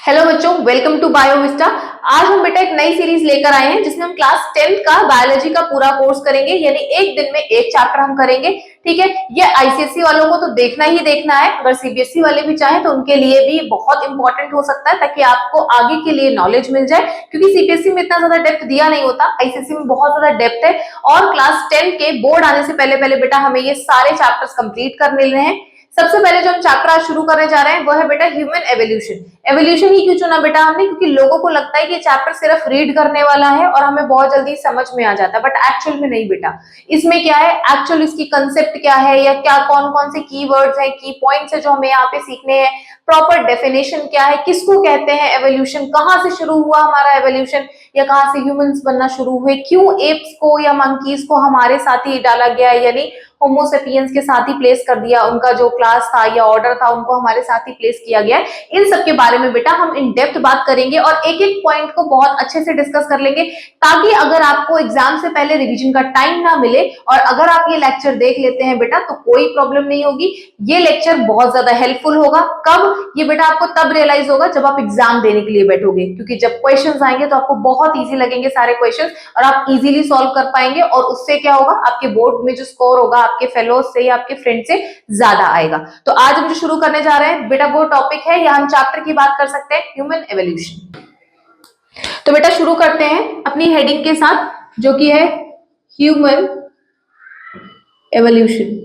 Hello बच्चों, welcome to बायोविस्टा। आज हम बेटा एक नई सीरीज लेकर आए हैं जिसमें हम क्लास 10th का बायोलॉजी का पूरा कोर्स करेंगे, यानी एक दिन में एक चैप्टर हम करेंगे। ठीक है, ये आईसीएसई वालों को तो देखना ही देखना है, अगर सीबीएसई वाले भी चाहें तो उनके लिए भी बहुत इंपॉर्टेंट हो सकता है, ताकि आपको आगे के लिए नॉलेज मिल जाए। क्योंकि सीबीएसई में इतना ज्यादा डेप्थ दिया नहीं होता, आईसीएसई में बहुत ज्यादा डेप्थ है। और क्लास 10 के बोर्ड आने से पहले पहले बेटा हमें ये सारे चैप्टर्स कंप्लीट कर मिल रहे हैं। सबसे पहले जो हम चैप्टर आज शुरू करने जा रहे हैं वो है बेटा ह्यूमन एवोल्यूशन। एवोल्यूशन ही क्यों चुना बेटा हमने? क्योंकि लोगों को लगता है कि चैप्टर सिर्फ रीड करने वाला है और हमें बहुत जल्दी समझ में आ जाता है, बट एक्चुअल में नहीं बेटा। इसमें क्या है, एक्चुअल इसकी कंसेप्ट क्या है, या क्या कौन कौन से कीवर्ड्स हैं, की पॉइंट्स है जो हमें यहाँ पे सीखने हैं, प्रॉपर डेफिनेशन क्या है, किसको कहते हैं एवोल्यूशन, कहाँ से शुरू हुआ हमारा एवोल्यूशन, या कहाँ से ह्यूमंस बनना शुरू हुए, क्यों एप्स को या मंकीज को हमारे साथ ही डाला गया, यानी होमोसेपियंस के साथ ही प्लेस कर दिया, उनका जो क्लास था या ऑर्डर था उनको हमारे साथ ही प्लेस किया गया है। इन सब के बारे में बेटा हम इन डेप्थ बात करेंगे और एक एक पॉइंट को बहुत अच्छे से डिस्कस कर लेंगे, ताकि अगर आपको एग्जाम से पहले रिवीजन का टाइम ना मिले और अगर आप ये लेक्चर देख लेते हैं बेटा तो कोई प्रॉब्लम नहीं होगी। ये लेक्चर बहुत ज्यादा हेल्पफुल होगा। कब? ये बेटा आपको तब रियलाइज होगा जब आप एग्जाम देने के लिए बैठोगे, क्योंकि जब क्वेश्चंस आएंगे तो आपको बहुत इजी लगेंगे सारे क्वेश्चंस और आप इजीली सॉल्व कर पाएंगे, और उससे क्या होगा, आपके बोर्ड में जो स्कोर होगा आपके फेलोज से या आपके फ्रेंड से ज्यादा आएगा। तो आज हम जो शुरू करने जा रहे हैं बेटा वो टॉपिक है, या हम चैप्टर की बात कर सकते हैं, ह्यूमन एवोल्यूशन। तो बेटा शुरू करते हैं अपनी हेडिंग के साथ, जो कि है ह्यूमन एवोल्यूशन।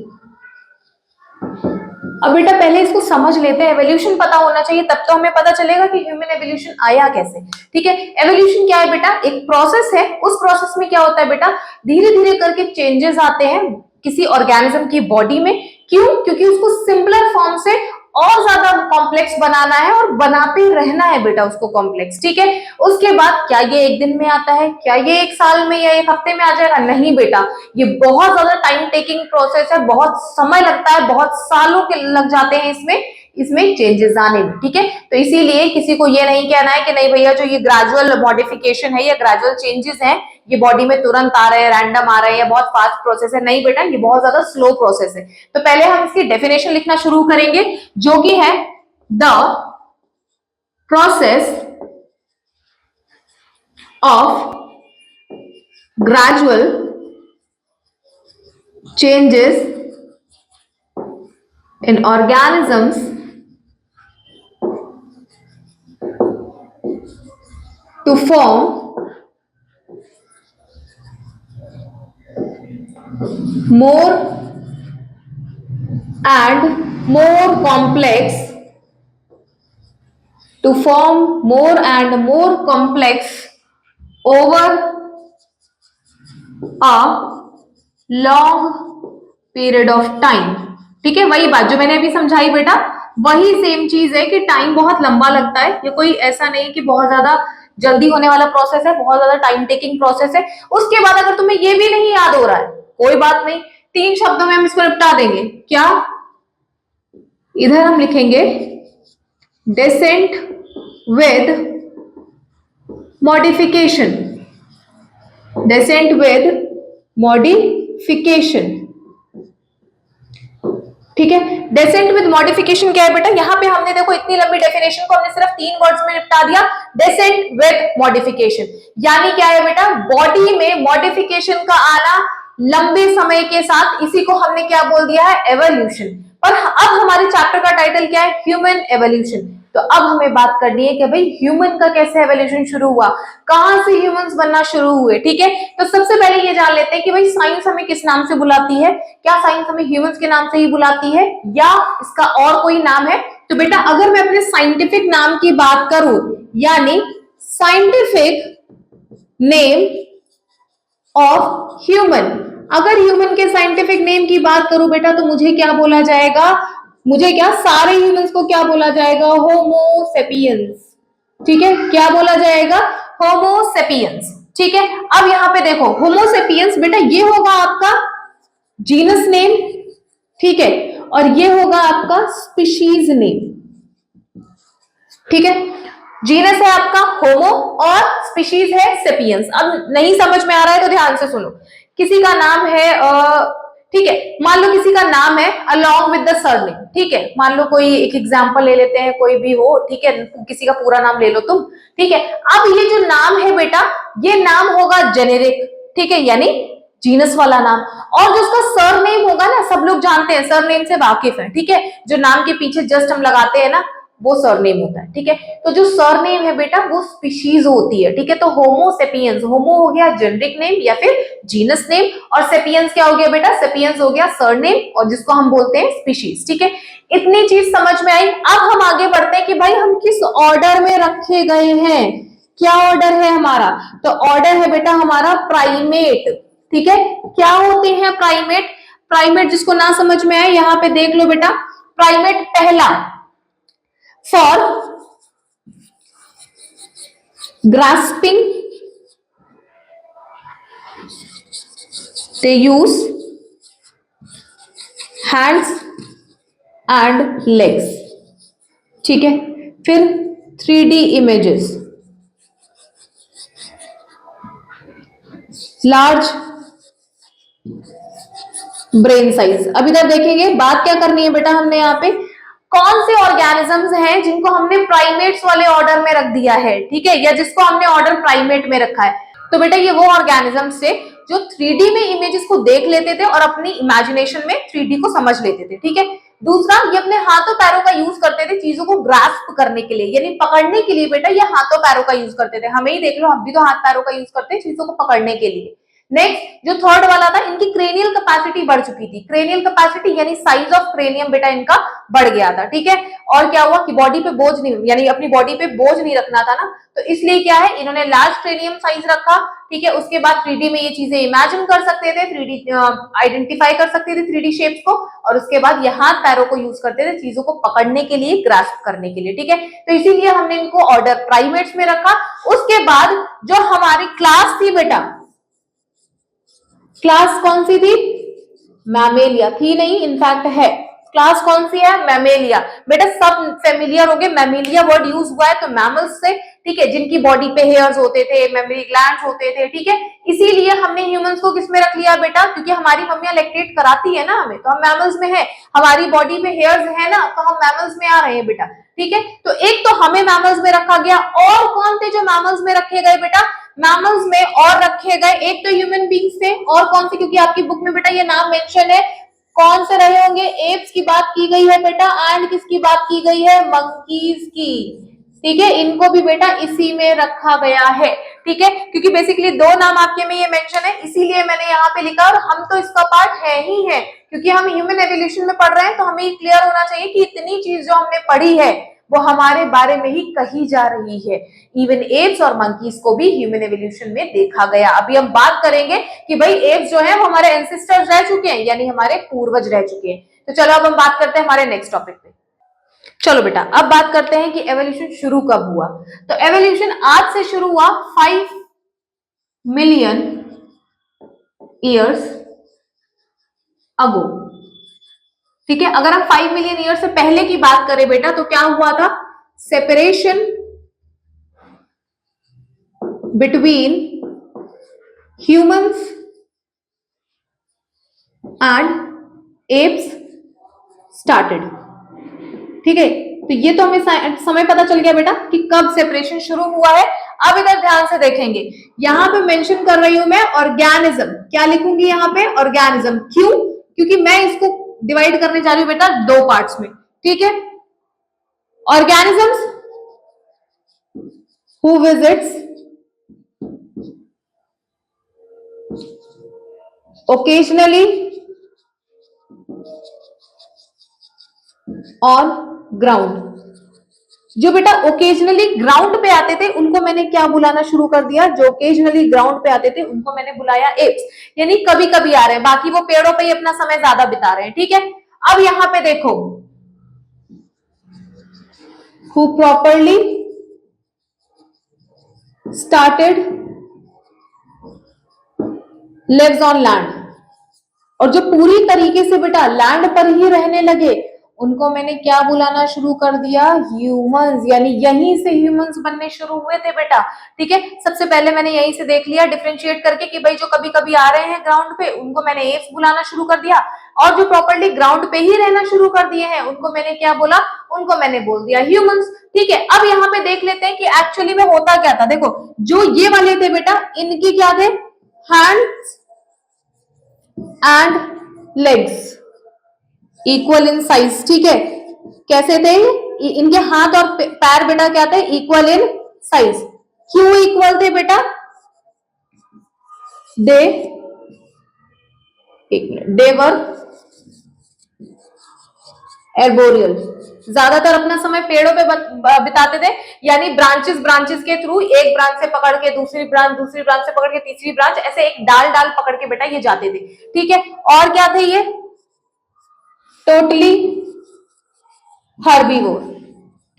अब बेटा पहले इसको समझ लेते हैं, एवोल्यूशन पता होना चाहिए, तब तो हमें पता चलेगा कि ह्यूमन एवोल्यूशन आया कैसे। ठीक है, एवोल्यूशन क्या है बेटा? एक प्रोसेस है। उस प्रोसेस में क्या होता है बेटा, धीरे धीरे करके चेंजेस आते हैं किसी ऑर्गेनिज्म की बॉडी में। क्यों? क्योंकि उसको सिंपलर फॉर्म से और ज्यादा कॉम्प्लेक्स बनाना है और बनाते रहना है बेटा उसको कॉम्प्लेक्स। ठीक है, उसके बाद क्या ये एक दिन में आता है, क्या ये एक साल में या एक हफ्ते में आ जाएगा? नहीं बेटा, ये बहुत ज्यादा टाइम टेकिंग प्रोसेस है, बहुत समय लगता है, बहुत सालों के लग जाते हैं इसमें चेंजेस आने में। ठीक है, तो इसीलिए किसी को ये नहीं कहना है कि नहीं भैया जो ये ग्रेजुअल मॉडिफिकेशन है या ग्रेजुअल चेंजेस हैं ये बॉडी में तुरंत आ रहे हैं, रैंडम आ रहे हैं या बहुत फास्ट प्रोसेस है। नहीं बेटा, ये बहुत ज्यादा स्लो प्रोसेस है। तो पहले हम इसकी डेफिनेशन लिखना शुरू करेंगे, जो कि है the process of gradual changes in organisms to form more and more complex over a long period of time। ठीक है, वही बात जो मैंने अभी समझाई बेटा, वही सेम चीज है कि टाइम बहुत लंबा लगता है। ये कोई ऐसा नहीं कि बहुत ज्यादा जल्दी होने वाला प्रोसेस है, बहुत ज्यादा टाइम टेकिंग प्रोसेस है। उसके बाद अगर तुम्हें ये भी नहीं याद हो रहा है कोई बात नहीं, 3 शब्दों में हम इसको निपटा देंगे। क्या? इधर हम लिखेंगे descent with modification. Descent with modification. ठीक है, डेसेंट विद मॉडिफिकेशन क्या है बेटा? यहाँ पे हमने देखो इतनी लंबी डेफिनेशन को हमने सिर्फ 3 वर्ड्स में निपटा दिया, डेसेंट विद मॉडिफिकेशन। यानी क्या है बेटा? बॉडी में मॉडिफिकेशन का आना लंबे समय के साथ, इसी को हमने क्या बोल दिया है? एवोल्यूशन। पर अब हमारे चैप्टर का टाइटल क्या है? Human evolution. तो अब हमें बात करनी है कि भाई ह्यूमन का कैसे एवोल्यूशन शुरू हुआ, कहां से ह्यूमंस बनना शुरू हुए। ठीक है, तो सबसे पहले ये जान लेते हैं कि भाई साइंस हमें किस नाम से बुलाती है। क्या साइंस हमें ह्यूमंस के नाम से ही बुलाती है या इसका और कोई नाम है? तो बेटा अगर मैं अपने साइंटिफिक नाम की बात करूं, यानी साइंटिफिक नेम ऑफ ह्यूमन, अगर ह्यूमन के साइंटिफिक नेम की बात करूं बेटा तो मुझे क्या बोला जाएगा? मुझे क्या, सारे ह्यूमंस को क्या बोला जाएगा? होमो सेपियंस। ठीक है, क्या बोला जाएगा? होमो सेपियंस। ठीक है, अब यहां पे देखो होमो सेपियंस बेटा ये होगा आपका जीनस नेम। ठीक है, और ये होगा आपका स्पीशीज नेम। ठीक है, जीनस है आपका होमो और स्पीशीज है सेपियंस। अब नहीं समझ में आ रहा है तो ध्यान से सुनो। किसी का नाम है ठीक है, मान लो किसी का नाम है along with the surname, ठीक है, मान लो कोई एक एग्जांपल ले लेते हैं, कोई भी हो, ठीक है, किसी का पूरा नाम ले लो तुम, ठीक है। अब ये जो नाम है बेटा, ये नाम होगा जेनेरिक, ठीक है, यानी जीनस वाला नाम, और जो उसका सरनेम होगा ना, सब लोग जानते हैं, सरनेम से वाकिफ है, ठीक है, जो नाम के पीछे जस्ट हम लगाते हैं ना, वो सरनेम होता है, ठीक है। तो जो सरनेम है बेटा, वो स्पीशीज होती है, ठीक है। तो होमो सेपियंस, होमो हो गया जेनेरिक नेम या फिर जीनस नेम, और सेपियंस क्या हो गया बेटा, सेपियंस हो गया सरनेम, और जिसको हम बोलते हैं स्पीशीज, ठीक है। इतनी चीज समझ में आई। अब हम आगे बढ़ते हैं कि भाई हम किस ऑर्डर में रखे गए हैं, क्या ऑर्डर है हमारा, तो ऑर्डर है बेटा हमारा प्राइमेट, ठीक है। क्या होते हैं प्राइमेट, प्राइमेट जिसको ना समझ में आए यहां पे देख लो बेटा, प्राइमेट पहला for grasping they use hands and legs, ठीक है। फिर 3D images, large brain size. अब इधर देखेंगे बात क्या करनी है बेटा, हमने यहाँ पे कौन से ऑर्गेनिजम्स हैं जिनको हमने प्राइमेट्स वाले ऑर्डर में रख दिया है, ठीक है, या जिसको हमने ऑर्डर प्राइमेट में रखा है। तो बेटा ये वो ऑर्गेनिजम्स थे जो 3D में इमेजेस को देख लेते थे और अपनी इमेजिनेशन में 3D को समझ लेते थे, ठीक है। दूसरा, ये अपने हाथों पैरों का यूज करते थे चीजों को ग्रास्प करने के लिए, यानी पकड़ने के लिए बेटा ये हाथों पैरों का यूज करते थे। हमें ही देख लो, हम भी तो हाथ पैरों का यूज करते हैं चीजों को पकड़ने के लिए। नेक्स्ट जो थर्ड वाला था, इनकी क्रेनियल कैपेसिटी बढ़ चुकी थी, क्रेनियल कैपेसिटी यानी साइज ऑफ क्रेनियम बेटा इनका बढ़ गया था, ठीक है। और क्या हुआ कि बॉडी पे बोझ नहीं, यानी अपनी बॉडी पे बोझ नहीं रखना था ना, तो इसलिए क्या है, इन्होंने लार्ज क्रेनियम साइज रखा, ठीक है। उसके बाद 3D में ये चीजें इमेजिन कर सकते थे, 3D आइडेंटिफाई कर सकते थे 3D शेप्स को, और उसके बाद ये हाथ पैरों को यूज करते थे चीजों को पकड़ने के लिए, ग्रास्प करने के लिए, ठीक है। तो इसीलिए हमने इनको ऑर्डर प्राइमेट्स में रखा। उसके बाद जो हमारी क्लास थी बेटा, क्लास कौन सी थी, मैमेलिया थी नहीं, इनफैक्ट है। क्लास कौन सी है, मैमेलिया। बेटा सब फेमिलियर हो गए, मैमेलिया वर्ड यूज हुआ है तो मैमल्स से, ठीक है, जिनकी बॉडी पे हेयर्स होते थे, मेमोरी ग्लैंड्स होते थे, ठीक है। इसीलिए हमने ह्यूमंस को किस में रख लिया बेटा, क्योंकि हमारी मम्मियां लैक्टेट कराती है ना हमें, तो हम मैमल्स में है, हमारी बॉडी पे हेयर्स है ना, तो हम मैमल्स में आ रहे हैं बेटा, ठीक है। तो एक तो हमें मैमल्स में रखा गया, और कौन थे जो मैमल्स में रखे गए बेटा, मैमल्स में और रखे गए, एक तो ह्यूमन बींग्स थे, और कौन से, क्योंकि आपकी बुक में बेटा ये नाम मेंशन है, कौन से रहे होंगे, एप्स की बात की गई है बेटा, एंड किसकी बात की गई है, मंकीज की, ठीक है। इनको भी बेटा इसी में रखा गया है, ठीक है, क्योंकि बेसिकली दो नाम आपके में ये मेंशन है, इसीलिए मैंने यहाँ पे लिखा, और हम तो इसका पार्ट है ही है, क्योंकि हम ह्यूमन एवोल्यूशन में पढ़ रहे हैं, तो हमें क्लियर होना चाहिए कि इतनी चीज जो हमने पढ़ी है वो हमारे बारे में ही कही जा रही है। इवन एप्स और मंकीज को भी ह्यूमन एवोल्यूशन में देखा गया। अभी हम बात करेंगे कि भाई एप्स जो है वो हमारे एंसेस्टर्स रह चुके हैं, यानी हमारे पूर्वज रह चुके हैं। तो चलो अब हम बात करते हैं हमारे नेक्स्ट टॉपिक पे। चलो बेटा अब बात करते हैं कि एवोल्यूशन शुरू कब हुआ। तो एवोल्यूशन आज से शुरू हुआ 5 मिलियन ईयर्स अगो, ठीक है। अगर हम 5 मिलियन ईयर से पहले की बात करें बेटा, तो क्या हुआ था, separation between humans and apps started, ठीक है। तो ये तो हमें समय पता चल गया बेटा कि कब सेपरेशन शुरू हुआ है। अब इधर ध्यान से देखेंगे, यहां पे मेंशन कर रही हूं मैं ऑर्गेनिज्म, क्या लिखूंगी यहां पे, ऑर्गेनिज्म। क्यों, क्योंकि मैं इसको डिवाइड करने जा रही हूं बेटा 2 पार्ट्स में, ठीक है। Organisms who visits occasionally on ground. जो बेटा ओकेजनली ग्राउंड पे आते थे उनको मैंने क्या बुलाना शुरू कर दिया, जो ओकेजनली ग्राउंड पे आते थे उनको मैंने बुलाया एप्स, यानी कभी कभी आ रहे हैं, बाकी वो पेड़ों पे ही अपना समय ज्यादा बिता रहे हैं, ठीक है। अब यहां पे देखो, who properly started lives on land, और जो पूरी तरीके से बेटा लैंड पर ही रहने लगे उनको मैंने क्या बुलाना शुरू कर दिया, ह्यूमंस, यानी यहीं से ह्यूमंस बनने शुरू हुए थे बेटा। ठीक है, सबसे पहले मैंने यहीं से देख लिया डिफरेंशिएट करके कि भाई जो कभी कभी आ रहे हैं ग्राउंड पे उनको मैंने एप्स बुलाना शुरू कर दिया, और जो प्रॉपर्ली ग्राउंड पे ही रहना शुरू कर दिए हैं उनको मैंने क्या बोला, उनको मैंने बोल दिया ह्यूमंस। ठीक है, अब यहाँ पे देख लेते हैं कि एक्चुअली में होता क्या था। देखो जो ये वाले थे बेटा, इनके क्या थे, hands and legs equal in size. ठीक है, कैसे थे, इनके हाथ और पैर बेटा क्या थे, इक्वल इन साइज। क्यों इक्वल थे बेटा, दे वर एर्बोरियल, ज्यादातर अपना समय पेड़ों पे बिताते थे, यानी ब्रांचेस ब्रांचेस के थ्रू, एक ब्रांच से पकड़ के दूसरी ब्रांच से पकड़ के तीसरी ब्रांच, ऐसे एक डाल डाल पकड़ के बेटा ये जाते थे। ठीक है, और क्या थे ये, टोटली हर्बीवोर।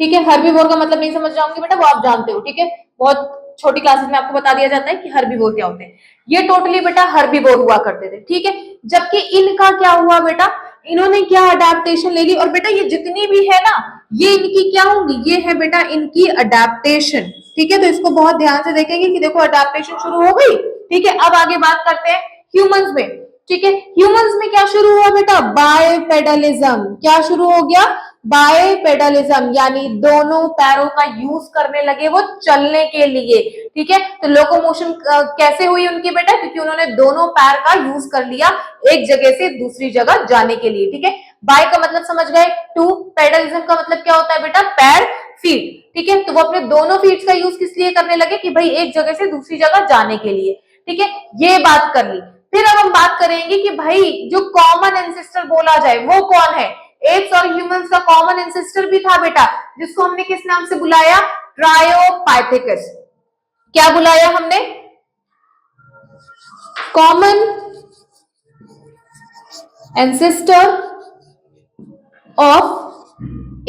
ठीक है, हर्बीवोर का मतलब नहीं समझ जाऊंगी बेटा, वो आप जानते हो। ठीक है, बहुत छोटी क्लासेस में आपको बता दिया जाता है कि हर्बीवोर क्या होते हैं। ये टोटली बेटा हर्बीवोर हुआ करते थे। ठीक है, जबकि इनका क्या हुआ बेटा, इन्होंने क्या अडेप्टेशन ले ली, और बेटा ये जितनी भी है ना, ये इनकी क्या होंगी, ये है बेटा इनकी अडेप्टेशन। ठीक है, तो इसको बहुत ध्यान से देखेंगे कि देखो अडेप्टेशन शुरू हो गई। ठीक है, अब आगे बात करते हैं ह्यूमंस में। ठीक है, ह्यूमंस में क्या शुरू हुआ बेटा, बायपेडलिज्म। क्या शुरू हो गया, बायपेडलिज्म, यानी दोनों पैरों का यूज करने लगे वो चलने के लिए। ठीक है, तो लोकोमोशन कैसे हुई उनकी बेटा, क्योंकि उन्होंने दोनों पैर का यूज कर लिया एक जगह से दूसरी जगह जाने के लिए। ठीक है, बाय का मतलब समझ गए, टू, पेडलिज्म का मतलब क्या होता है बेटा, पैर, फीट। ठीक है, तो वो अपने दोनों फीट का यूज किस लिए करने लगे, कि भाई एक जगह से दूसरी जगह जाने के लिए। ठीक है, ये बात कर ली। फिर अब हम बात करेंगे कि भाई जो कॉमन एंसेस्टर बोला जाए वो कौन है। एप्स और ह्यूमंस का कॉमन एंसेस्टर भी था बेटा, जिसको हमने किस नाम से बुलाया, ट्रायोपाइथेकस। क्या बुलाया हमने, common ancestor of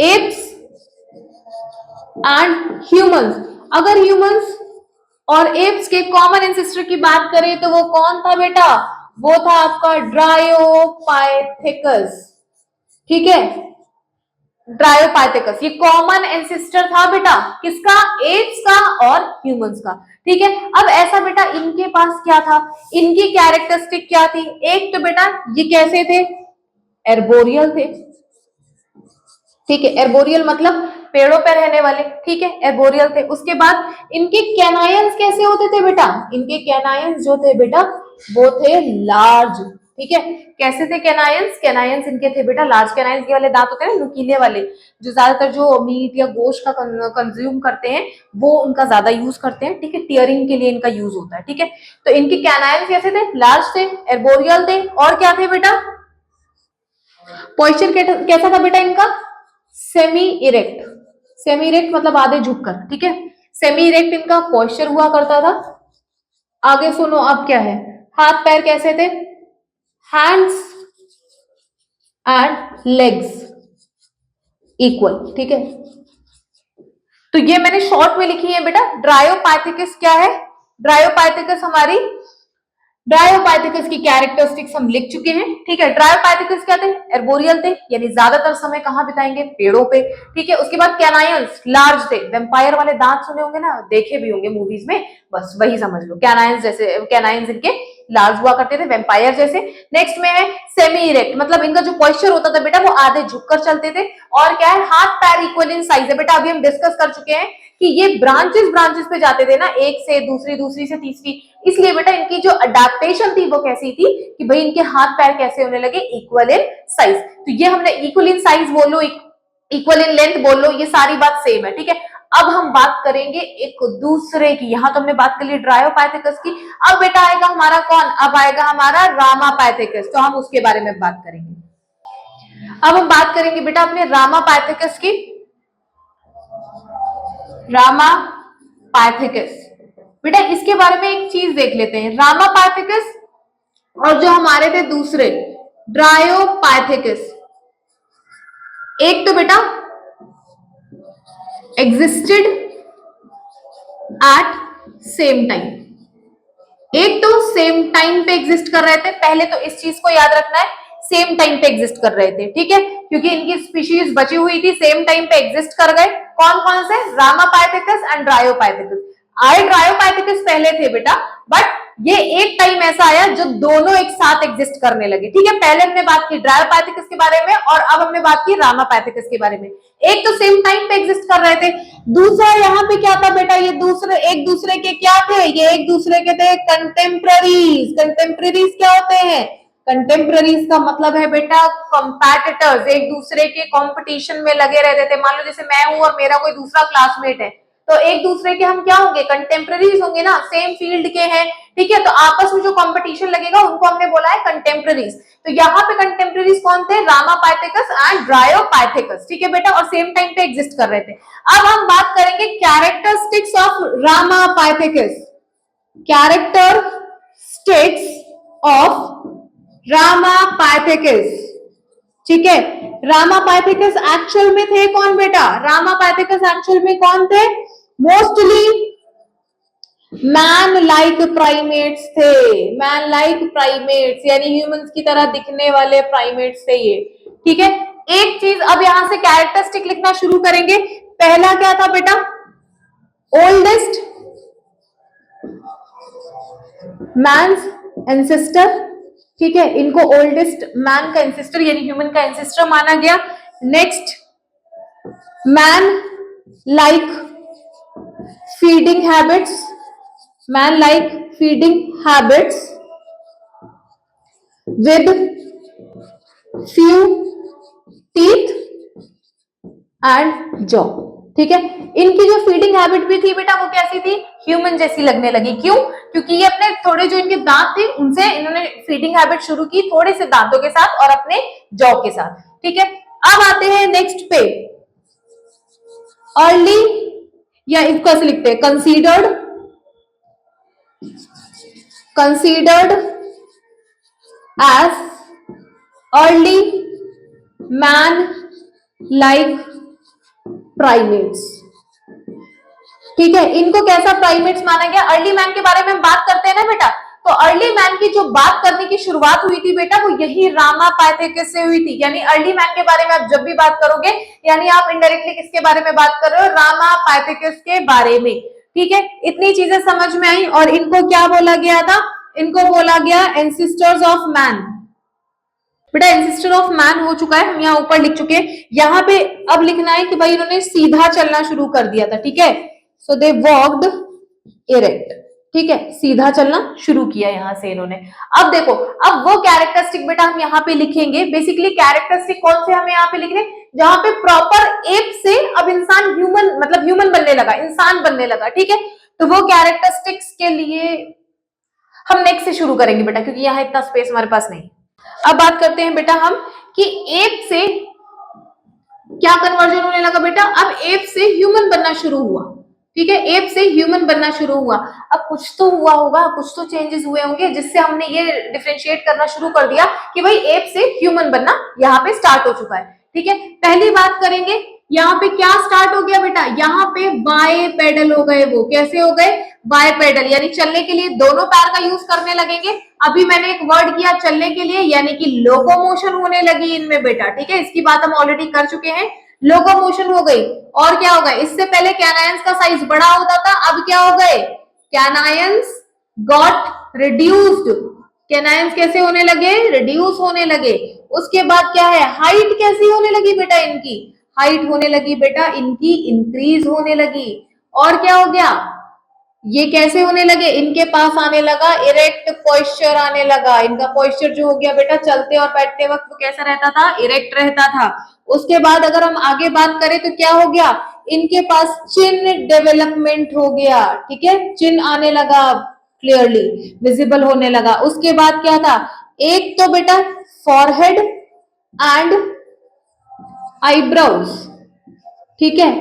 apps and humans. अगर ह्यूमंस और एप्स के कॉमन एंसेस्टर की बात करें तो वो कौन था बेटा, वो था आपका ड्रायोपाइथेकस। ठीक है, ड्रायोपाइथेकस ये कॉमन एंसेस्टर था बेटा, किसका, एप्स का और ह्यूमंस का। ठीक है, अब ऐसा बेटा इनके पास क्या था, इनकी कैरेक्टरिस्टिक क्या थी, एक तो बेटा ये कैसे थे, एर्बोरियल थे। ठीक है, एर्बोरियल मतलब पेड़ों पे रहने वाले। ठीक है, एर्बोरियल थे। उसके बाद इनके कैनायंस कैसे होते थे बेटा, इनके कैनायंस जो थे बेटा वो थे लार्ज। ठीक है, कैसे थे कैनायंस, कैनायंस इनके थे बेटा लार्ज। कैनायंस के वाले दांत होते हैं नुकीले वाले, जो ज्यादातर जो मीट या गोश्त का कंज्यूम करते हैं वो उनका ज्यादा यूज करते हैं। ठीक है, टीयरिंग के लिए इनका यूज होता है। ठीक है, तो इनके कैनायंस कैसे थे, लार्ज थे, एर्बोरियल थे, और क्या थे बेटा, पोस्चर कैसा था बेटा इनका, सेमी इरेक्ट। सेमी इरेक्ट मतलब आधे झुककर। ठीक है, सेमी इरेक्ट इनका पोस्चर हुआ करता था। आगे सुनो अब क्या है, हाथ पैर कैसे थे, हैंड्स एंड लेग्स इक्वल। ठीक है, तो ये मैंने शॉर्ट में लिखी है बेटा। ड्रायोपाइथेकस क्या है, ड्रायोपाइथेकस हमारी, ड्रायोपाइथेकस की कैरेक्टरिस्टिक्स हम लिख चुके हैं। ठीक है, ड्रायोपाइथेकस क्या थे, एर्बोरियल थे, यानी ज्यादातर समय कहां बिताएंगे, पेड़ों पे। ठीक है, उसके बाद कैनायंस लार्ज थे, वेम्पायर वाले दांत सुने होंगे ना, देखे भी होंगे मूवीज में, बस वही समझ लो, कैनायंस जैसे, कैनायंस इनके लार्ज हुआ करते थे, वेम्पायर जैसे। नेक्स्ट में है सेमी इरेक्ट, मतलब इनका जो पोस्चर होता था बेटा वो आधे झुककर चलते थे, और क्या है, हाथ पैर इक्वल इन साइज है। बेटा अभी हम डिस्कस कर चुके हैं कि ये ब्रांचेस ब्रांचेस पे जाते थे ना, एक से दूसरी, दूसरी से तीसरी, इसलिए बेटा इनकी जो अडेप्टेशन थी वो कैसी थी कि भाई इनके हाथ पैर कैसे होने लगे, इक्वल इन साइज। तो ये हमने इक्वल इन साइज बोल लो, इक्वल इन लेंथ बोल लो, ये सारी बात सेम है। ठीक है, अब हम बात करेंगे एक दूसरे की, यहां तो हमने बात कर ली ड्रायोपाइथेकस की। अब बेटा आएगा हमारा कौन, अब आएगा हमारा रामापाइथेकस, तो हम उसके बारे में बात करेंगे। अब हम बात करेंगे बेटा अपने रामापाइथेकस की। रामापाइथेकस बेटा इसके बारे में एक चीज देख लेते हैं, रामापाइथेकस और जो हमारे थे दूसरे ड्रायोपाइथेकस, एक तो बेटा एग्जिस्टेड एट सेम टाइम, एक तो सेम टाइम पे एग्जिस्ट कर रहे थे। पहले तो इस चीज को याद रखना है, सेम टाइम पे एग्जिस्ट कर रहे थे, ठीक है, क्योंकि इनकी स्पीशीज बची हुई थी, सेम टाइम पे एग्जिस्ट कर गए। कौन कौन से? रामापाइथेकस एंड ड्रायोपाइथेकस। आए ड्रायोपाइथेकस पहले थे बेटा, बट ये एक टाइम ऐसा आया जो दोनों एक साथ एग्जिस्ट करने लगे, ठीक है। पहले हमने बात की ड्रायोपाइथेकस के बारे में और अब हमने बात की रामापाइथेकस के बारे में। एक तो सेम टाइम पे एग्जिस्ट कर रहे थे, दूसरा यहाँ पे क्या था बेटा, ये दूसरे एक दूसरे के क्या थे, ये एक दूसरे के थे कंटेम्पररीज। कंटेम्पररीज क्या होते हैं? कंटेम्पररीज का मतलब है बेटा कंपैटिटर्स, एक दूसरे के कंपटीशन में लगे रहते थे। मान लो जैसे मैं हूं और मेरा कोई दूसरा क्लासमेट है, तो एक दूसरे के हम क्या होंगे? कंटेम्पररीज होंगे ना, सेम फील्ड के हैं, ठीक है। तो आपस में जो कंपटीशन लगेगा उनको हमने बोला है कंटेम्पररीज। तो यहाँ पे कंटेम्पररीज कौन थे? रामापाइथेकस एंड ड्रायोपाइथेकस, ठीक है बेटा, और सेम टाइम पे एग्जिस्ट कर रहे थे। अब हम बात करेंगे कैरेक्टरिस्टिक्स ऑफ रामापाइथेकस। कैरेक्टरिस्टिक्स ऑफ रामापाइथेकस, ठीक है। रामापाइथेकस एक्चुअल में थे कौन बेटा? रामापाइथेकस एक्चुअल में कौन थे? मोस्टली मैन लाइक प्राइमेट्स थे। मैन लाइक प्राइमेट्स यानी ह्यूमंस की तरह दिखने वाले प्राइमेट्स थे ये, ठीक है। एक चीज अब यहां से कैरेक्टरिस्टिक लिखना शुरू करेंगे। पहला क्या था बेटा? ओल्डेस्ट मैन्स एंसेस्टर, ठीक है, इनको ओल्डेस्ट मैन का एंसेस्टर यानी ह्यूमन का एंसेस्टर माना गया। Next, man like feeding habits, man like feeding habits with few teeth and jaw, ठीक है। इनकी जो फीडिंग हैबिट भी थी बेटा वो कैसी थी? ह्यूमन जैसी लगने लगी। क्यों? क्योंकि ये अपने थोड़े जो इनके दांत थे उनसे इन्होंने फीडिंग हैबिट शुरू की, थोड़े से दांतों के साथ और अपने जॉ के साथ, ठीक है। अब आते हैं नेक्स्ट पे, अर्ली या इसको ऐसे लिखते हैं considered, considered as early man like primates, ठीक है। इनको कैसा प्राइमेट्स माना गया? अर्ली मैन के बारे में हम बात करते हैं ना बेटा, तो अर्ली मैन की जो बात करने की शुरुआत हुई थी बेटा वो यही रामापाइथेकस से हुई थी। यानी अर्ली मैन के बारे में आप जब भी बात करोगे यानी आप इनडायरेक्टली किसके बारे में बात कर रहे हो? रामापाइथेकस के बारे में, ठीक है। इतनी चीजें समझ में आई। और इनको क्या बोला गया था? इनको बोला गया एंसेस्टर्स ऑफ मैन। बेटा एंसेस्टर ऑफ मैन हो चुका है, हम यहाँ ऊपर लिख चुके हैं। यहाँ पे अब लिखना है कि भाई इन्होंने सीधा चलना शुरू कर दिया था, ठीक है। सो दे वॉक्ड इरेक्ट, ठीक है, सीधा चलना शुरू किया यहां से इन्होंने। अब देखो, अब वो कैरेक्टरिस्टिक बेटा हम यहाँ पे लिखेंगे। बेसिकली कैरेक्टरिस्टिक कौन से हमें यहाँ पे लिखने? जहां पे प्रॉपर एप से अब इंसान ह्यूमन मतलब ह्यूमन बनने लगा, इंसान बनने लगा, ठीक है। तो वो कैरेक्टरिस्टिक्स के लिए हम नेक्स्ट से शुरू करेंगे बेटा, क्योंकि यहाँ इतना स्पेस हमारे पास नहीं। अब बात करते हैं बेटा हम कि एप से क्या कन्वर्जन होने लगा बेटा? अब एप से ह्यूमन बनना शुरू हुआ, ठीक है। एप से ह्यूमन बनना शुरू हुआ। अब कुछ तो हुआ होगा, कुछ तो चेंजेस हुए होंगे जिससे हमने ये डिफरेंशिएट करना शुरू कर दिया कि भाई एप से ह्यूमन बनना यहाँ पे स्टार्ट हो चुका है, ठीक है। पहली बात करेंगे, यहाँ पे क्या स्टार्ट हो गया बेटा? यहाँ पे बाय पेडल हो गए। वो कैसे हो गए? बाय पेडल, यानी चलने के लिए दोनों पैर का यूज करने लगेंगे। अभी मैंने एक वर्ड किया चलने के लिए, यानी कि लोकोमोशन होने लगी इनमें बेटा, ठीक है। इसकी बात हम ऑलरेडी कर चुके हैं, लोकोमोशन हो गई। और क्या हो गया? इससे पहले कैनायंस का साइज बड़ा होता था, अब क्या हो गए? कैनायंस गॉट रिड्यूस्ड। कैनायंस कैसे होने लगे? रिड्यूस होने लगे। उसके बाद क्या है? हाइट कैसी होने लगी बेटा इनकी? हाइट होने लगी बेटा इनकी इंक्रीज होने लगी। और क्या हो गया? ये कैसे होने लगे? इनके पास आने लगा इरेक्ट पोस्चर आने लगा। इनका पोस्चर जो हो गया बेटा चलते और बैठते वक्त वो कैसा रहता था? इरेक्ट रहता था। उसके बाद अगर हम आगे बात करें तो क्या हो गया? इनके पास चिन डेवलपमेंट हो गया, ठीक है। चिन आने लगा, क्लियरली विजिबल होने लगा। उसके बाद क्या था? एक तो बेटा फॉरहेड एंड आईब्राउज, ठीक है,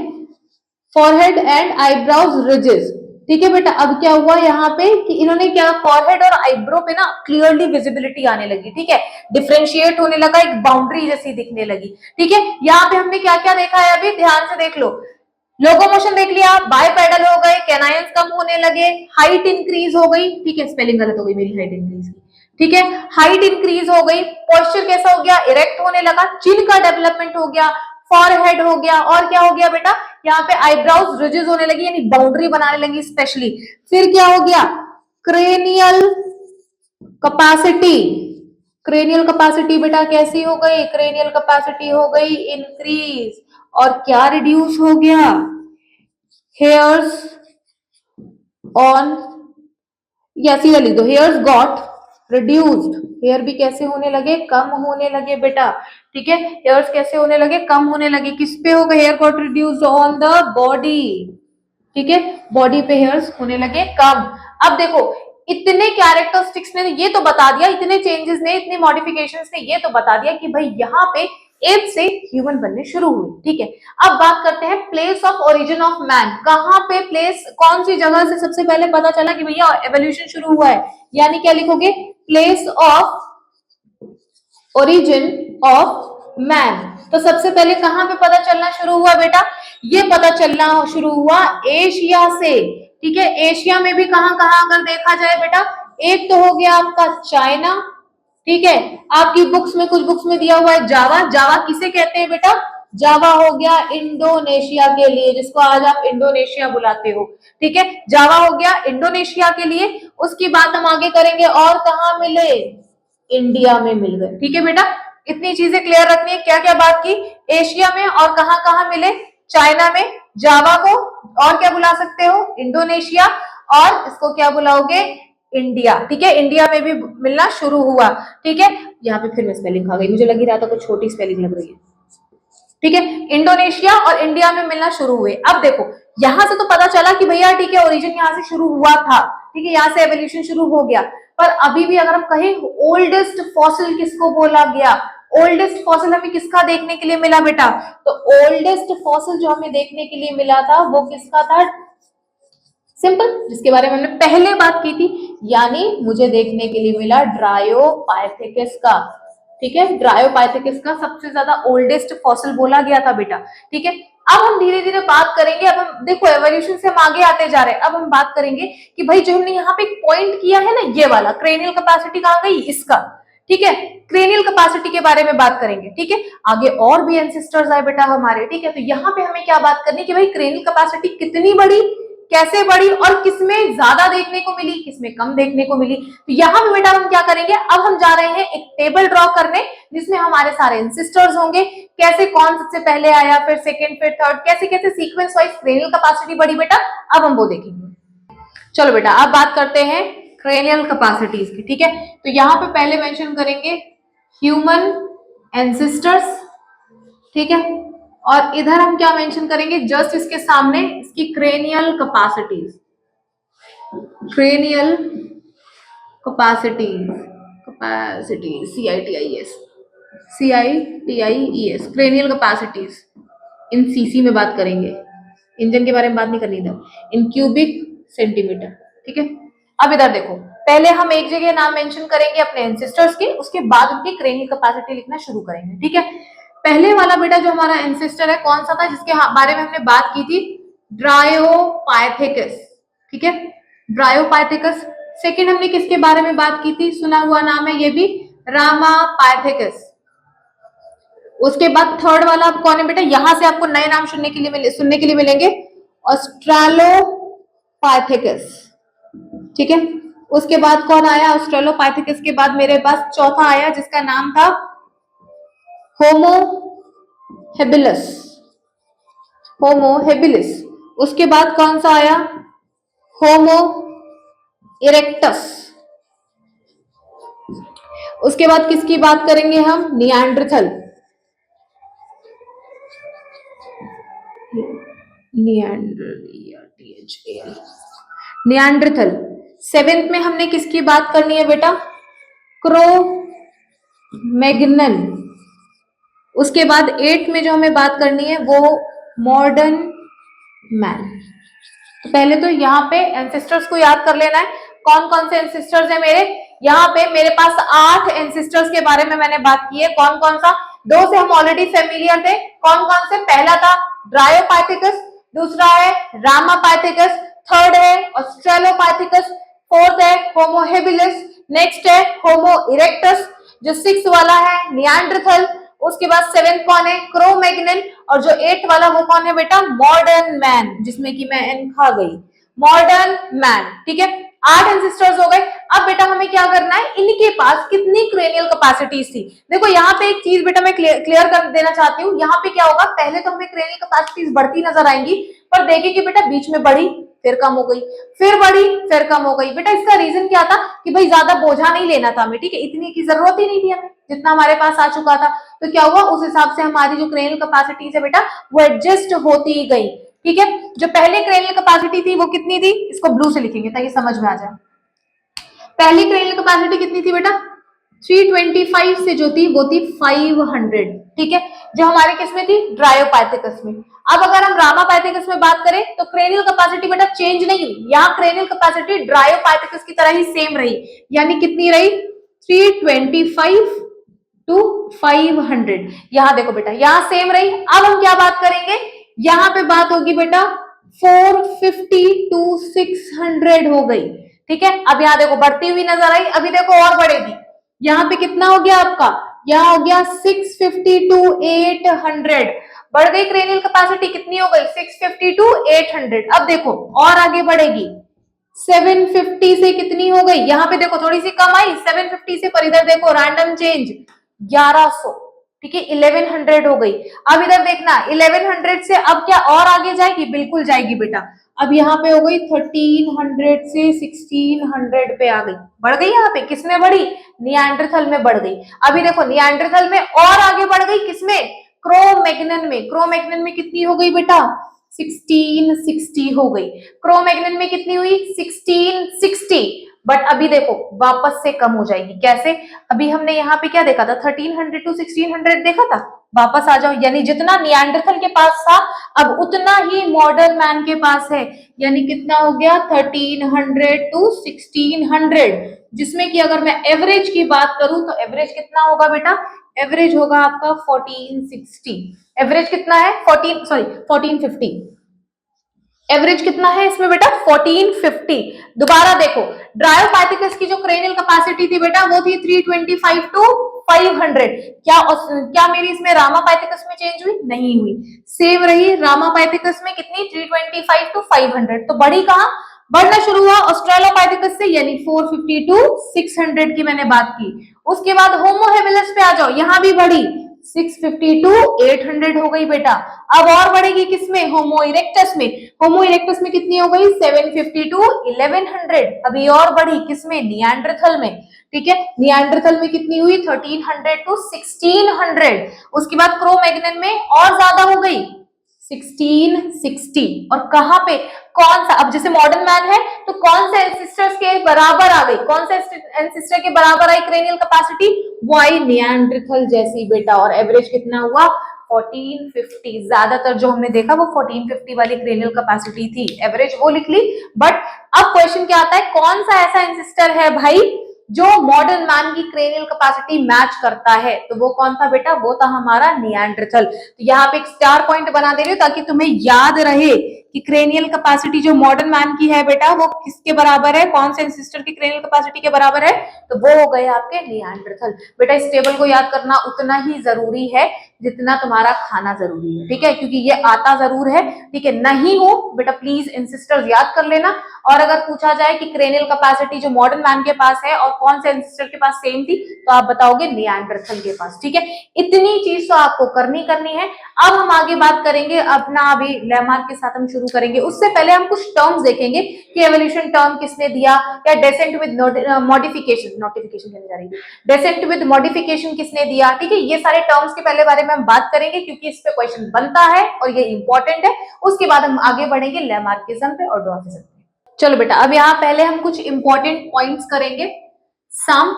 फॉरहेड एंड आईब्राउज रिजेस, ठीक है बेटा। अब क्या हुआ यहाँ पे कि इन्होंने क्या, फॉरहेड और आईब्रो पे ना क्लियरली विजिबिलिटी आने लगी, ठीक है, डिफरेंशिएट होने लगा, एक बाउंड्री जैसी दिखने लगी, ठीक है। यहाँ पे हमने क्या क्या देखा है? अभी ध्यान से देख लो। लोकोमोशन देख लिया, बायपेडल हो गए, कैनायंस कम होने लगे, हाइट इंक्रीज हो गई, ठीक है, स्पेलिंग गलत हो गई मेरी, हाइट इंक्रीज की, ठीक है, हाइट इंक्रीज हो गई, पोस्चर कैसा हो गया, इरेक्ट होने लगा, चिन का डेवलपमेंट हो गया, फॉरहेड हो गया, और क्या हो गया बेटा, यहाँ पे आईब्राउज रिजेस होने लगी, यानी बाउंड्री बनाने लगी स्पेशली। फिर क्या हो गया, क्रेनियल कैपेसिटी, क्रेनियल कैपेसिटी बेटा कैसी हो गई, क्रेनियल कैपेसिटी हो गई इंक्रीज, और क्या रिड्यूस हो गया, हेयर्स ऑन, या सीधा लिख दो, हेयर्स गॉट रिड्यूस्ड, हेयर भी कैसे होने लगे, कम होने लगे बेटा। ठीक है, हेयर्स कैसे होने लगे, कम होने लगे, किस पे हो गए, hair got reduced on the body. ठीक है, बॉडी पे हेयर्स होने लगे कम। अब देखो, इतने कैरेक्टरिस्टिक्स ने ये तो बता दिया, इतने चेंजेस ने, इतने मॉडिफिकेशंस ने ये तो बता दिया कि भाई यहाँ पे एप से ह्यूमन बनने शुरू हुए। ठीक है, अब बात करते हैं place of origin of man, कहाँ पे प्लेस, कौन सी जगह से सबसे पहले पता चला कि भैया एवोल्यूशन शुरू हुआ है, यानी क्या लिखोगे, place of origin of man. तो सबसे पहले कहां पे पता चलना शुरू हुआ बेटा, ये पता चलना शुरू हुआ एशिया से। ठीक है, एशिया में भी कहां कहां अगर देखा जाए बेटा, एक तो हो गया आपका चाइना, ठीक है, आपकी बुक्स में, कुछ बुक्स में दिया हुआ है जावा, जावा किसे कहते हैं बेटा, जावा हो गया इंडोनेशिया के लिए, जिसको आज आप इंडोनेशिया बुलाते हो। ठीक है, जावा हो गया इंडोनेशिया के लिए। उसकी बात हम आगे करेंगे, और कहां मिले, इंडिया में मिल गए। ठीक है बेटा, इतनी चीजें क्लियर रखनी है, क्या क्या बात की, एशिया में और कहां कहां मिले, चाइना में, जावा को और क्या बुला सकते हो, इंडोनेशिया, और इसको क्या बुलाओगे, इंडिया। ठीक है, इंडिया में भी मिलना शुरू हुआ। ठीक है, यहाँ पे फिर मैं स्पेलिंग खा गई, मुझे लग ही रहा था कुछ छोटी स्पेलिंग लग रही है। ठीक है, इंडोनेशिया और इंडिया में मिलना शुरू हुए। अब देखो, यहां से तो पता चला कि भैया ठीक है, ओरिजिन यहाँ से शुरू हुआ था। ठीक है, यहाँ से एवोल्यूशन शुरू हो गया, पर अभी भी अगर हम कहें ओल्डेस्ट फॉसिल किसको बोला गया, ओल्डेस्ट फॉसिल हमें किसका देखने के लिए मिला बेटा, तो ओल्डेस्ट फॉसिल जो हमें देखने के लिए मिला था वो किसका था, सिंपल, जिसके बारे में हमने पहले बात की थी, यानी मुझे देखने के लिए मिला ड्रायोपाइथेकस का। ठीक है, ड्रायोपाइथेकस का सबसे ज्यादा ओल्डेस्ट फॉसिल बोला गया था बेटा। ठीक है, अब हम धीरे धीरे बात करेंगे, अब हम देखो एवोल्यूशन से हम आगे आते जा रहे हैं, अब हम बात करेंगे कि भाई जो हमने यहाँ पे पॉइंट किया है ना, ये वाला क्रेनियल कैपेसिटी कहाँ गई, इसका। ठीक है, क्रेनियल कैपेसिटी के बारे में बात करेंगे। ठीक है, आगे और भी एंसेस्टर्स आए बेटा हमारे। ठीक है, तो यहाँ पे हमें क्या बात करनी कि भाई क्रेनियल कैपेसिटी कितनी बड़ी, कैसे बढ़ी, और किसमें ज्यादा देखने को मिली, किसमें कम देखने को मिली। तो यहाँ पे बेटा हम क्या करेंगे, अब हम जा रहे हैं एक टेबल ड्रॉ करने, जिसमें हमारे सारे एंसेस्टर्स होंगे, कैसे कौन सबसे पहले आया, फिर सेकंड, फिर थर्ड, कैसे कैसे सीक्वेंस वाइज क्रेनियल कैपेसिटी बढ़ी बेटा, अब हम वो देखेंगे। चलो बेटा, अब बात करते हैं क्रेनियल कैपेसिटीज की। ठीक है, तो यहाँ पे पहले मेंशन करेंगे ह्यूमन एंसेस्टर्स। ठीक है, और इधर हम क्या मेंशन करेंगे, जस्ट इसके सामने इसकी cranial capacities, cranial capacities, capacities CITIES, CITIES, cranial capacities in CC में बात करेंगे, इंजन के बारे में बात नहीं करनी था, इन क्यूबिक सेंटीमीटर। ठीक है, अब इधर देखो, पहले हम एक जगह नाम मेंशन करेंगे अपने एंसेस्टर्स के, उसके बाद उनकी क्रेनियल कैपेसिटी लिखना शुरू करेंगे। ठीक है, पहले वाला बेटा जो हमारा एंसेस्टर है कौन सा था, जिसके बारे में हमने बात की थी, ड्रायोपाइथेकस। ठीक है, ड्रायोपाइथेकस। सेकंड हमने किसके बारे में बात की थी, सुना हुआ नाम है ये भी, रामापाइथेकस। उसके बाद थर्ड वाला अब कौन है बेटा, यहां से आपको नए नाम सुनने के लिए मिलेंगे, ऑस्ट्रेलोपाइथेकस। ठीक है, उसके बाद कौन आया, ऑस्ट्रेलोपाइथेकस के बाद मेरे पास चौथा आया, जिसका नाम था होमो हेबिलस, होमो हेबिलिस। उसके बाद कौन सा आया, होमो इरेक्टस। उसके बाद किसकी बात करेंगे हम, निएंडरथल, निएंडरथल। सेवेंथ में हमने किसकी बात करनी है बेटा, क्रो-मैग्नन। उसके बाद एट्थ में जो हमें बात करनी है वो मॉडर्न मैन। तो पहले तो यहाँ पे एंसेस्टर्स को याद कर लेना है, कौन कौन से एंसेस्टर्स है मेरे, यहाँ पे मेरे पास 8 एंसेस्टर्स के बारे में मैंने बात की है। कौन कौन सा, 2 से हम ऑलरेडी फेमिलियर थे, कौन कौन से, पहला था ड्रायोपाइथेकस, दूसरा है रामापाइथेकस, थर्ड है ऑस्ट्रेलोपाइथेकस, फोर्थ है होमो हेबिलिस, नेक्स्ट है होमो इरेक्टस, जो 6 वाला है निएंडरथल। उसके बाद 7 कौन है, क्रो-मैग्नन। और जो 8 वाला वो कौन है बेटा, मॉडर्न मैन, जिसमें कि मैं एन खा गई, मॉडर्न मैन। ठीक है, 8 एंसेस्टर्स हो गए। अब बेटा हमें क्या करना है, इनके पास कितनी क्रेनियल कैपेसिटीज थी। देखो यहाँ पे एक चीज बेटा मैं क्लियर कर देना चाहती हूँ। यहाँ पे क्या होगा, पहले तो हमें क्रेनियल कैपेसिटीज बढ़ती नजर आएंगी, पर देखें कि बेटा बीच में बढ़ी, फिर कम हो गई, फिर बढ़ी, फिर कम हो गई। बेटा इसका रीजन क्या था कि भाई ज्यादा बोझा नहीं लेना था हमें, ठीक है, इतनी की जरूरत ही नहीं थी हमें, जितना हमारे पास आ चुका था। तो क्या हुआ, उस हिसाब से हमारी जो क्रेनियल कैपेसिटीज है बेटा वो एडजस्ट होती गई। ठीक है, जो पहले क्रेनियल कैपेसिटी थी वो कितनी थी, इसको ब्लू से लिखेंगे ताकि समझ में आ जाए। पहली क्रेनियल कैपेसिटी कितनी थी बेटा, 325 से जो थी वो थी 500। ठीक है, जो हमारे किस में थी, ड्रायोपैथिकस में। अब अगर हम रामापैथिकस में बात करें तो क्रेनियल कैपेसिटी बेटा चेंज नहीं हुई, यहाँ क्रेनियल कैपेसिटी ड्रायोपैथिकस की तरह ही सेम रही। यानी कितनी रही, 325 टू 500। यहां देखो बेटा, यहां सेम रही। अब हम क्या बात करेंगे, यहां पे बात होगी बेटा 450 टू 600 हो गई। ठीक है, अब यहां देखो बढ़ती हुई नजर आई, अभी देखो और बढ़ेगी। यहाँ पे कितना हो गया आपका, यहाँ हो गया 650 टू 800, बढ़ गई क्रेनियल कैपेसिटी, कितनी हो गई 650 टू 800। अब देखो और आगे बढ़ेगी, 750 से कितनी हो गई, यहाँ पे देखो थोड़ी सी कम आई 750 से, पर इधर देखो रैंडम चेंज 1100। ठीक है, 1100 हो गई। अब इधर देखना 1100 से अब क्या और आगे जाएगी, बिल्कुल जाएगी बेटा। अब यहाँ पे हो गई 1300 से 1600 पे आ गई, बढ़ गई। यहाँ पे किसमें बढ़ी, निएंडरथल में बढ़ गई। अभी देखो निएंडरथल में और आगे बढ़ गई, किसमें, क्रो-मैग्नन में। क्रो-मैग्नन में कितनी हो गई बेटा, 1660 हो गई। क्रो-मैग्नन में कितनी हुई, 1660। बट अभी देखो वापस से कम हो जाएगी, कैसे, अभी हमने यहाँ पे क्या देखा था, 1300 टू 1600 देखा था। वापस आ जाओ, यानी जितना निएंडरथल के पास था अब उतना ही मॉडर्न मैन के पास है। यानी कितना हो गया, 1300 टू 1600, जिसमें कि अगर मैं एवरेज की बात करूं तो एवरेज कितना होगा बेटा, एवरेज होगा आपका 1460। एवरेज कितना है, 1450। एवरेज कितना है इसमें बेटा, 1450। दोबारा देखो, ड्रायोपैथिकस की जो क्रेनियल कैपेसिटी थी बेटा वो थी 325 टू 500। क्या मेरी इसमें रामापैथिकस में चेंज हुई, नहीं हुई, सेम रही। रामापैथिकस में कितनी, 325 टू 500। तो बढ़ी कहां, बढ़ना शुरू हुआ ऑस्ट्रेलोपैथिकस से, यानी 450 टू 600 की मैंने बात की। उसके बाद होमो हेबिलिस पे आ जाओ, यहां भी बढ़ी, 650 टू 800 हो गई बेटा। अब और बढ़ेगी किसमें, होमो इरेक्टस में। होमो इरेक्टस में कितनी हो गई, 750 टू 1100। अभी और बढ़ी किसमें, निएंडरथल में। ठीक है, निएंडरथल में कितनी हुई, 1300 टू 1600। उसके बाद क्रो-मैग्नन में और ज्यादा हो गई, 1660। और कहां पे, कौन सा, अब जैसे मॉडर्न मैन है तो कौन से एंसेस्टर्स के बराबर आ गई, कौन से एंसेस्टर के बराबर आई क्रेनियल कैपेसिटी, वो आई निएंडरथल जैसी बेटा। और एवरेज कितना हुआ, 1450। ज्यादातर जो हमने देखा वो 1450 वाली क्रेनियल कैपेसिटी थी, एवरेज वो लिख ली। बट अब क्वेश्चन क्या आता है, कौन सा ऐसा एंसेस्टर है भाई जो मॉडर्न मैन की क्रेनियल कैपेसिटी मैच करता है, तो वो कौन था बेटा, वो था हमारा निएंडरथल। तो यहाँ पे एक स्टार पॉइंट बना दे रही हूँ ताकि तुम्हें याद रहे कि क्रेनियल कैपेसिटी जो मॉडर्न मैन की है बेटा वो किसके बराबर है, कौन से एंसेस्टर की क्रेनियल कैपेसिटी के बराबर है, तो वो हो गए आपके निएंडरथल। बेटा इस टेबल को याद करना उतना ही जरूरी है जितना तुम्हारा खाना जरूरी है, ठीक है, क्योंकि ये आता जरूर है, ठीक है, नहीं हो बेटा प्लीज एंसेस्टर्स याद कर लेना। और अगर पूछा जाए कि क्रेनियल कैपेसिटी जो मॉडर्न मैन के पास है और कौन से एंसेस्टर के पास सेम थी, तो आप बताओगे निएंडरथल के पास। ठीक है, इतनी चीज तो आपको करनी है। अब हम आगे बात करेंगे अपना, अभी लैमार्क के साथ हम शुरू करेंगे। उससे पहले हम कुछ टर्म्स देखेंगे कि एवोल्यूशन टर्म किसने दिया, या descent with descent with modification किसने दिया। ठीक है, ये सारे टर्म्स के पहले बारे में हम बात करेंगे क्योंकि इस पे क्वेश्चन बनता है और ये इंपॉर्टेंट है। उसके बाद हम आगे बढ़ेंगे लैमार्किज्म पे और डॉर्फिज्म पे। चलो बेटा, अब यहाँ पहले हम कुछ इंपॉर्टेंट पॉइंट्स करेंगे, सम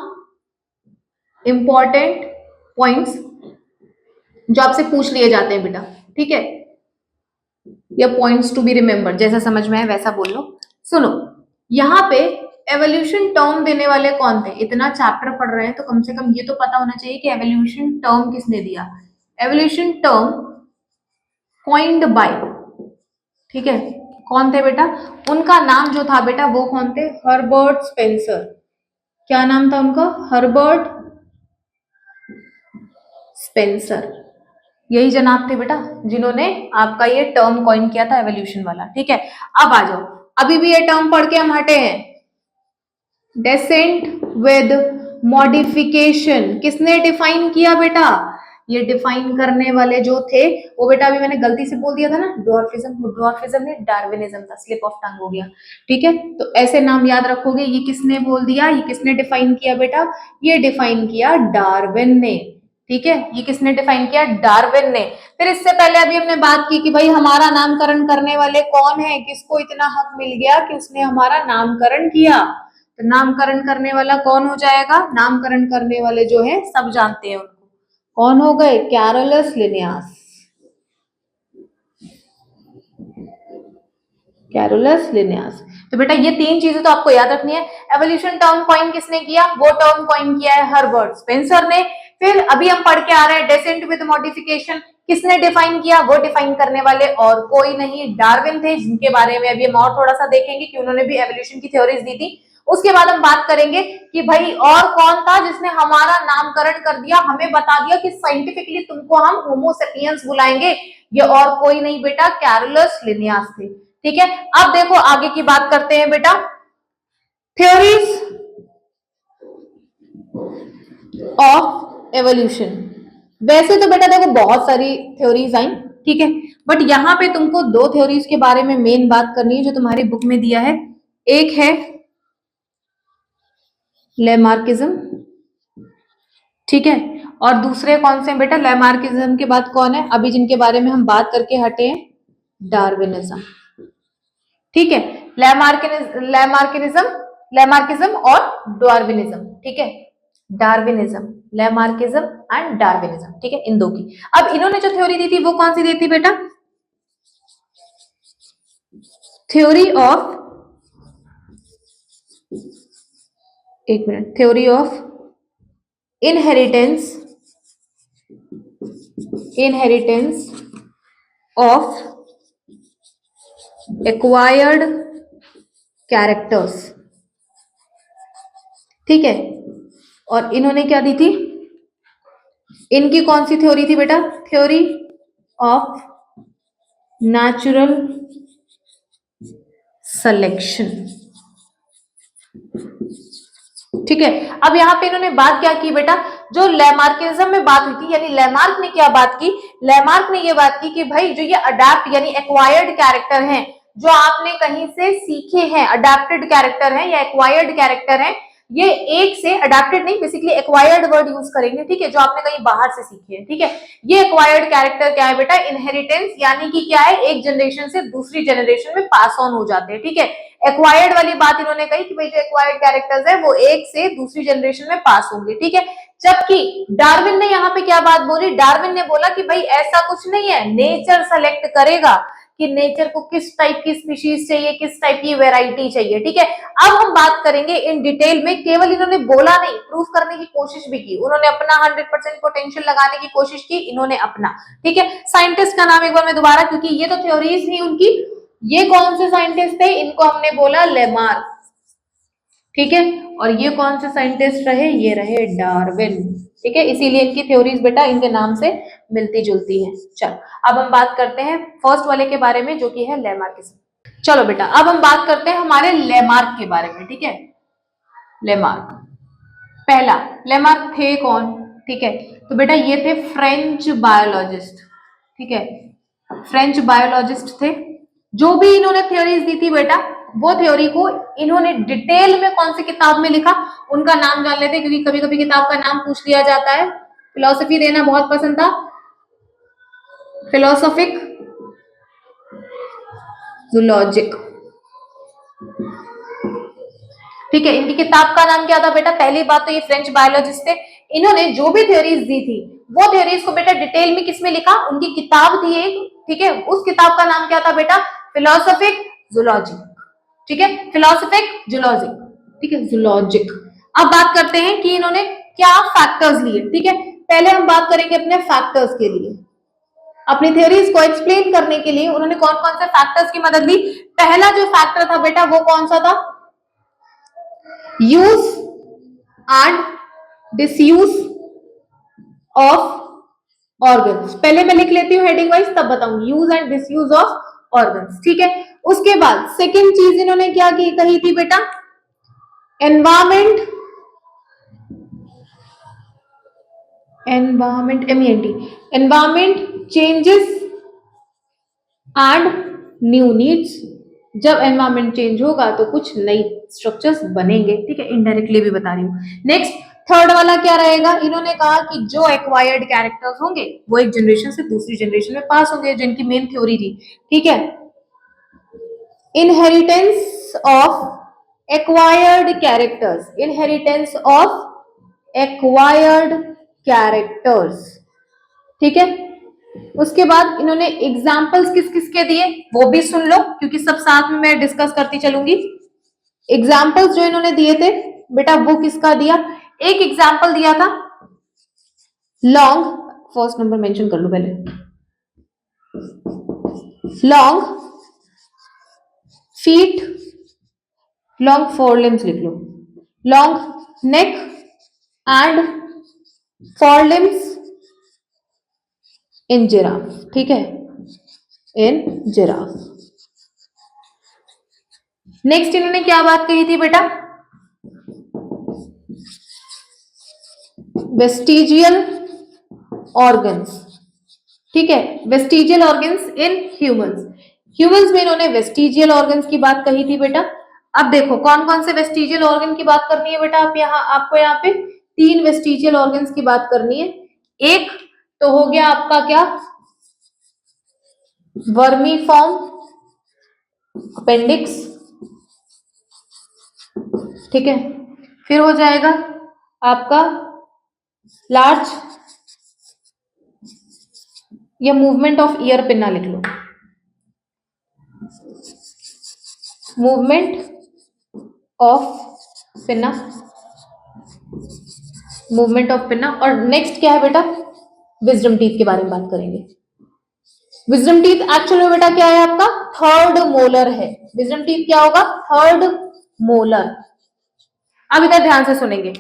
इंपॉर्टेंट पॉइंट्स जो आपसे पूछ लिए जाते हैं बेटा, ठीक है, या पॉइंट्स टू बी रिमेम्बर, जैसा समझ में है वैसा बोल लो। सुनो, यहाँ पे एवोल्यूशन टर्म देने वाले कौन थे, इतना चैप्टर पढ़ रहे हैं तो कम से कम ये तो पता होना चाहिए कि एवोल्यूशन टर्म किसने दिया। एवोल्यूशन टर्म कॉइन्ड बाय, ठीक है, कौन थे बेटा, उनका नाम जो था बेटा वो कौन थे, हर्बर्ट स्पेंसर। क्या नाम था उनका? Herbert Spencer. यही जनाब थे बेटा जिन्होंने आपका ये टर्म कॉइन किया था एवोल्यूशन वाला। ठीक है, अब आ जाओ, अभी भी ये टर्म पढ़ के हम हटे हैं। डेसेंट विद मॉडिफिकेशन किसने डिफाइन किया बेटा? ये डिफाइन करने वाले जो थे वो बेटा, अभी मैंने गलती से बोल दिया था ना, डॉर्फिज्म। डॉर्फिज्म नहीं, डार्विनिज्म था, स्लिप ऑफ टंग हो गया। ठीक है, तो ऐसे नाम याद रखोगे। ये किसने बोल दिया, ये किसने डिफाइन किया बेटा? ये डिफाइन किया डार्विन ने। ठीक है, ये किसने डिफाइन किया? डार्विन ने। फिर इससे पहले अभी हमने बात की कि भाई हमारा नामकरण करने वाले कौन है, किसको इतना हक मिल गया कि उसने हमारा नामकरण किया। तो नामकरण करने वाला कौन हो जाएगा? नामकरण करने वाले जो है सब जानते हैं उनको, कौन हो गए? Carolus Linnaeus. Carolus Linnaeus. तो बेटा ये तीन चीजें तो आपको याद रखनी है। एवोल्यूशन टर्म कॉइन किसने किया? वो टर्म कॉइन किया है हर्बर्ट स्पेंसर ने। फिर अभी हम पढ़ के आ रहे हैं डेसेंट विद मॉडिफिकेशन किसने डिफाइन किया? वो डिफाइन करने वाले और कोई नहीं, डार्विन थे, जिनके बारे में अभी हम और थोड़ा सा देखेंगे कि उन्होंने भी एवोल्यूशन की थ्योरीज दी थी। उसके बाद हम बात करेंगे कि भाई और कौन था जिसने हमारा नामकरण कर दिया, हमें बता दिया कि साइंटिफिकली तुमको हम होमो सेपियंस बुलाएंगे। ये और कोई नहीं बेटा, कैरोलस लिनियस थे। ठीक है, अब देखो आगे की बात करते हैं बेटा, थ्योरीज ऑफ एवोल्यूशन। वैसे तो बेटा देखो बहुत सारी थ्योरीज आई, ठीक है, बट यहां पे तुमको दो थ्योरीज के बारे में मेन बात करनी है जो तुम्हारी बुक में दिया है। एक है लेमार्किज्म, ठीक है, और दूसरे कौन से बेटा? लेमार्किज्म के बाद कौन है अभी जिनके बारे में हम बात करके हटे हैं? डार्विनिज्म। ठीक है, लेमार्किज्म, लेमार्किज्म और डार्विनिज्म। ठीक है, डार्विनिज्म, लेमार्किज्म एंड डार्विनिज्म। ठीक है, इन दो की। अब इन्होंने जो थ्योरी दी थी वो कौन सी दी थी बेटा? थ्योरी ऑफ, एक minute, theory of inheritance, inheritance of acquired characters. ठीक है, और इन्होंने क्या दी थी? इनकी कौन सी थ्योरी थी बेटा? Theory of natural selection. ठीक है, अब यहां पे इन्होंने बात क्या की बेटा? जो लेमार्किज्म में बात हुई थी, यानी लेमार्क ने क्या बात की? लेमार्क ने ये बात की कि भाई जो ये अडेप्ट यानी एक्वायर्ड कैरेक्टर हैं, जो आपने कहीं से सीखे हैं, अडेप्टेड कैरेक्टर हैं या एक्वायर्ड कैरेक्टर हैं, ये एक से, अडेप्टेड नहीं, बेसिकली एक्वायर्ड वर्ड यूज करेंगे। ठीक है, जो आपने कहीं बाहर से सीखे हैं। ठीक है, ये एक्वायर्ड कैरेक्टर क्या है बेटा? इनहेरिटेंस, यानी कि क्या है? एक जनरेशन से दूसरी जनरेशन में पास ऑन हो जाते हैं। ठीक है, एक्वायर्ड वाली बात इन्होंने कही कि भाई जो एक्वायर्ड कैरेक्टर्स है वो एक से दूसरी जनरेशन में पास होंगे। ठीक है, जबकि डार्विन ने यहाँ पे क्या बात बोली? डार्विन ने बोला कि भाई ऐसा कुछ नहीं है, नेचर सेलेक्ट करेगा कि नेचर को किस टाइप की स्पीशीज चाहिए, किस टाइप की वेराइटी चाहिए। ठीक है, अब हम बात करेंगे इन डिटेल में। केवल इन्होंने बोला नहीं, प्रूफ करने की कोशिश भी की। उन्होंने अपना 100% पोटेंशियल लगाने की कोशिश की, इन्होंने अपना। ठीक है, साइंटिस्ट का नाम एक बार मैं दोबारा, क्योंकि ये तो थ्योरीज थी उनकी। ये कौन से साइंटिस्ट थे? इनको हमने बोला लेमार्क। ठीक है, और ये कौन से साइंटिस्ट रहे? ये रहे डार्विन। ठीक है, इसीलिए इनकी थ्योरीज बेटा इनके नाम से मिलती जुलती है। चलो, अब हम बात करते हैं फर्स्ट वाले के बारे में जो कि है लेमार्किज्म। चलो बेटा, अब हम बात करते हैं हमारे लेमार्क के बारे में। ठीक है, लेमार्क, पहला लेमार्क थे कौन? ठीक है, तो बेटा ये थे फ्रेंच बायोलॉजिस्ट। ठीक है, फ्रेंच बायोलॉजिस्ट थे। जो भी इन्होंने थ्योरीज दी थी बेटा, वो थ्योरी को इन्होंने डिटेल में कौन सी किताब में लिखा, उनका नाम जान लेते हैं, क्योंकि कभी कभी किताब का नाम पूछ लिया जाता है। फिलोसफी देना बहुत पसंद था, फिलोसोफिक जूलॉजिक। ठीक है, इनकी किताब का नाम क्या था बेटा? पहली बात तो ये फ्रेंच बायोलॉजिस्ट थे। इन्होंने जो भी थ्योरीज दी थी वो थ्योरीज को बेटा डिटेल में किसमें लिखा? उनकी किताब थी एक। ठीक है, उस किताब का नाम क्या था बेटा? फिलोसोफिक जूलॉजिक। ठीक है, फिलोसोफिक जूलॉजिक। ठीक है, जूलॉजिक। अब बात करते हैं कि इन्होंने क्या फैक्टर्स लिए। ठीक है, पहले हम बात करेंगे अपने फैक्टर्स के लिए। अपनी थ्योरीज को एक्सप्लेन करने के लिए उन्होंने कौन कौन से फैक्टर्स की मदद ली? पहला जो फैक्टर था बेटा वो कौन सा था? Use and disuse of organs. पहले मैं लिख लेती हूँ हेडिंग वाइज, तब बताऊंगी use and disuse of organs, ठीक है। उसके बाद सेकेंड चीज इन्होंने क्या की कही थी बेटा, environment environment changes and new needs. जब एनवायरमेंट चेंज होगा तो कुछ नई स्ट्रक्चर्स बनेंगे, ठीक है, इनडायरेक्टली भी बता रही हूँ। नेक्स्ट थर्ड वाला क्या रहेगा, इन्होंने कहा कि जो एक्वायर्ड कैरेक्टर्स होंगे वो एक जनरेशन से दूसरी जनरेशन में पास होंगे, जिनकी मेन थ्योरी थी, ठीक है। Inheritance of acquired characters, inheritance of acquired characters, ठीक है। उसके बाद इन्होंने एग्जाम्पल्स किस किस के दिए वो भी सुन लो, क्योंकि सब साथ में मैं डिस्कस करती चलूंगी। एग्जाम्पल्स जो इन्होंने दिए थे बेटा, वो किसका दिया, एक एग्जाम्पल दिया था लॉन्ग, फर्स्ट नंबर मेंशन कर लो पहले, लॉन्ग फीट, लॉन्ग फोरलिम्स लिख लो, long neck and forelimbs in giraffe, ठीक है, इन जिराफ। नेक्स्ट इन्होंने क्या बात कही थी बेटा, वेस्टिजियल ऑर्गन्स, ठीक है, vestigial organs in humans. Humans में इन्होंने वेस्टिजियल ऑर्गन्स की बात कही थी बेटा। अब देखो कौन कौन से वेस्टिजियल ऑर्गन की बात करनी है बेटा, आप आपको यहाँ पे 3 वेस्टिजियल ऑर्गन्स की बात करनी है। एक तो हो गया आपका क्या, वर्मीफॉर्म अपेंडिक्स, ठीक है, फिर हो जाएगा आपका लार्ज या मूवमेंट ऑफ ईयर पिन्ना लिख लो, movement of pinna, movement of pinna. और नेक्स्ट क्या है बेटा, विजडम टीथ के बारे में बात करेंगे। विजडम टीथ एक्चुअल में बेटा क्या है आपका, थर्ड मोलर है। विजडम टीथ क्या होगा, थर्ड मोलर। अब इधर ध्यान से सुनेंगे,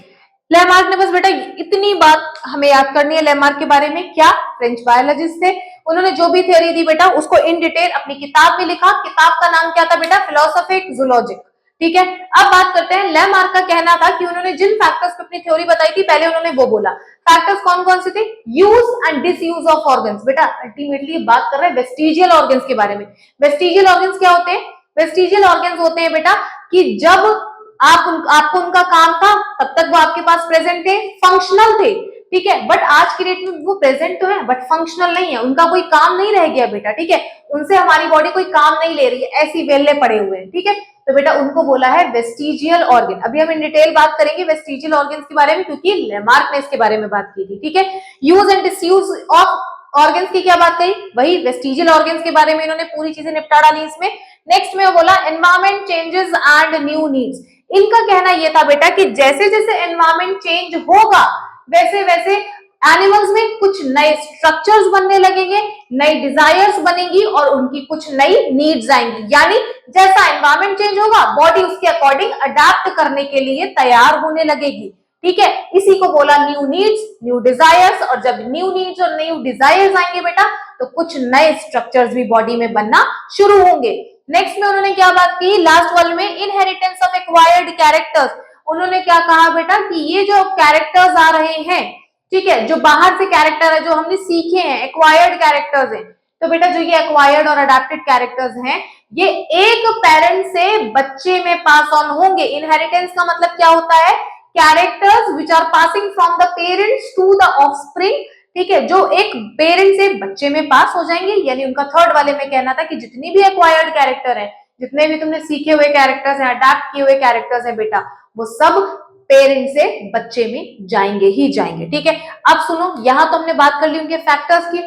लैमार्क ने बस बेटा इतनी बात हमें याद करनी है लैमार्क के बारे में, क्या फ्रेंच बायोलॉजिस्ट थे, उन्होंने जो भी थ्योरी दी बेटा उसको इन डिटेल अपनी किताब में लिखा। किताब का नाम क्या था बेटा, फिलोसॉफिक जूलॉजिक, ठीक है। अब बात करते हैं, लैमार्क का कहना था कि उन्होंने जिन फैक्टर्स पे अपनी थ्योरी बताई थी, पहले उन्होंने वो बोला, फैक्टर्स कौन कौन से थे, use and disuse of organs. बेटा अल्टीमेटली बात कर रहे हैं वेस्टिजियल ऑर्गन्स के बारे में। वेस्टिजियल ऑर्गन्स क्या होते हैं, वेस्टिजियल ऑर्गन्स होते हैं बेटा कि जब आपको उनका काम था तब तक वो आपके पास प्रेजेंट थे, फंक्शनल थे, ठीक है, बट आज की डेट में वो प्रेजेंट तो है बट फंक्शनल नहीं है, उनका कोई काम नहीं रह गया बेटा, ठीक है, उनसे हमारी बॉडी कोई काम नहीं ले रही है, ऐसी वेल्ले पड़े हुए हैं, ठीक है। तो बेटा उनको बोला है वेस्टिजियल ऑर्गन। अभी हम इन डिटेल बात करेंगे वेस्टिजियल ऑर्गन्स के बारे में, क्योंकि लैमार्क ने इसके बारे में बात की थी, ठीक है। Use and disuse of organs की क्या बात कही, वही वेस्टिजियल ऑर्गन्स के बारे में इन्होंने पूरी चीजें निपटा डाली इसमें। नेक्स्ट में बोला environment changes and new needs. इनका कहना यह था बेटा कि जैसे जैसे एनवायरमेंट चेंज होगा वैसे वैसे एनिमल्स में कुछ नए स्ट्रक्चर्स बनने लगेंगे, नई डिजायर्स बनेंगी और उनकी कुछ नई नीड्स आएंगी। यानी जैसा एनवायरमेंट चेंज होगा बॉडी उसके अकॉर्डिंग अडेप्ट करने के लिए तैयार होने लगेगी, ठीक है। इसी को बोला न्यू नीड्स, न्यू डिजायर्स। और जब न्यू नीड्स और न्यू डिजायर्स आएंगे बेटा तो कुछ नए स्ट्रक्चर्स भी बॉडी में बनना शुरू होंगे। नेक्स्ट में उन्होंने क्या बात की, लास्ट वाले में इनहेरिटेंस ऑफ एक्वायर्ड कैरेक्टर्स। उन्होंने क्या कहा बेटा कि ये जो कैरेक्टर्स आ रहे हैं, ठीक है, जो बाहर से कैरेक्टर है जो हमने सीखे हैं, एक्वायर्ड कैरेक्टर्स हैं, तो बेटा जो ये एक्वायर्ड और अडेप्टेड कैरेक्टर्स हैं ये एक पेरेंट से बच्चे में पास ऑन होंगे। इनहेरिटेंस का मतलब क्या होता है, characters which are passing from the parents to the offspring, ठीक है, जो एक पेरेंट से बच्चे में पास हो जाएंगे। यानी उनका थर्ड वाले में कहना था कि जितनी भी एक्वायर्ड कैरेक्टर है, जितने भी तुमने सीखे हुए कैरेक्टर्स हैं, अडैप्ट किए हुए कैरेक्टर्स हैं बेटा, वो सब पेरेंट से बच्चे में जाएंगे ही जाएंगे, ठीक है। अब सुनो, यहां तो हमने बात कर ली उनके फैक्टर्स की।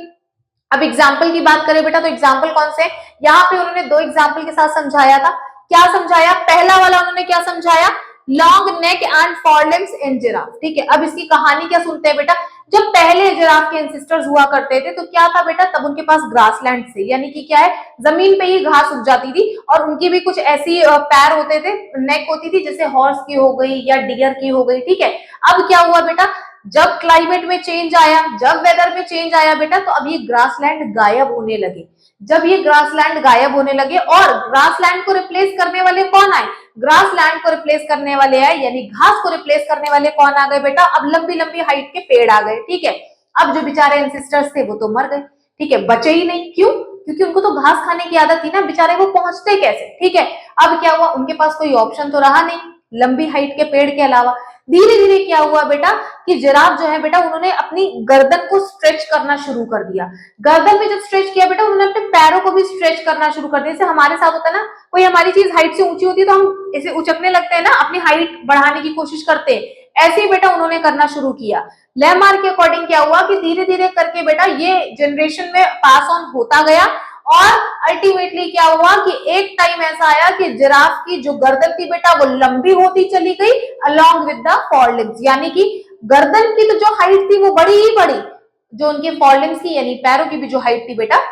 अब एग्जाम्पल की बात करें बेटा तो एग्जाम्पल कौन से, यहाँ पे उन्होंने 2 एग्जाम्पल के साथ समझाया था। क्या समझाया, पहला वाला उन्होंने क्या समझाया long neck and forelimbs in giraffe. ठीक है, अब इसकी कहानी क्या सुनते हैं बेटा। जब पहले जिराफ के एंसेस्टर्स हुआ करते थे तो क्या था बेटा, तब उनके पास ग्रासलैंड थे, यानी कि क्या है, जमीन पे ही घास उग जाती थी और उनकी भी कुछ ऐसी पैर होते थे, नेक होती थी जैसे हॉर्स की हो गई या डियर की हो गई। ठीक है, अब क्या हुआ बेटा, जब क्लाइमेट में चेंज आया, जब वेदर में चेंज आया बेटा, तो अब ये ग्रासलैंड गायब होने लगे। जब ये ग्रासलैंड गायब होने लगे और ग्रासलैंड को रिप्लेस करने वाले कौन आए, ग्रासलैंड को रिप्लेस करने वाले आए, यानी घास को रिप्लेस करने वाले कौन आ गए बेटा, अब लंबी लंबी हाइट के पेड़ आ गए। ठीक है, अब जो बेचारे एंसेस्टर्स थे वो तो मर गए। ठीक है, बचे ही नहीं, क्यों, क्योंकि उनको तो घास खाने की आदत थी ना, बेचारे वो पहुंचते कैसे। ठीक है, अब क्या हुआ, उनके पास कोई ऑप्शन तो रहा नहीं लंबी हाइट के पेड़ के अलावा। धीरे धीरे क्या हुआ बेटा कि जिराफ जो है बेटा, उन्होंने अपनी गर्दन को स्ट्रेच करना शुरू कर दिया। गर्दन में जब स्ट्रेच किया बेटा, उन्होंने अपने पैरों को भी स्ट्रेच करना शुरू कर दिया। जैसे हमारे साथ होता है ना, कोई हमारी चीज हाइट से ऊंची होती है तो हम इसे उचकने लगते हैं ना, अपनी हाइट बढ़ाने की कोशिश करते हैं, ऐसे ही बेटा उन्होंने करना शुरू किया। लैमार्क के अकॉर्डिंग क्या हुआ कि धीरे धीरे करके बेटा ये जनरेशन में पास ऑन होता गया और अल्टीमेटली क्या हुआ कि एक टाइम ऐसा आया कि जिराफ की जो गर्दन थी बेटा वो लंबी होती चली गई अलोंग विद द फॉरलिम्स, यानी कि गर्दन की तो जो हाइट थी वो बड़ी ही बड़ी, जो उनके फॉरलिम्स की यानी पैरों की भी जो हाइट थी बेटा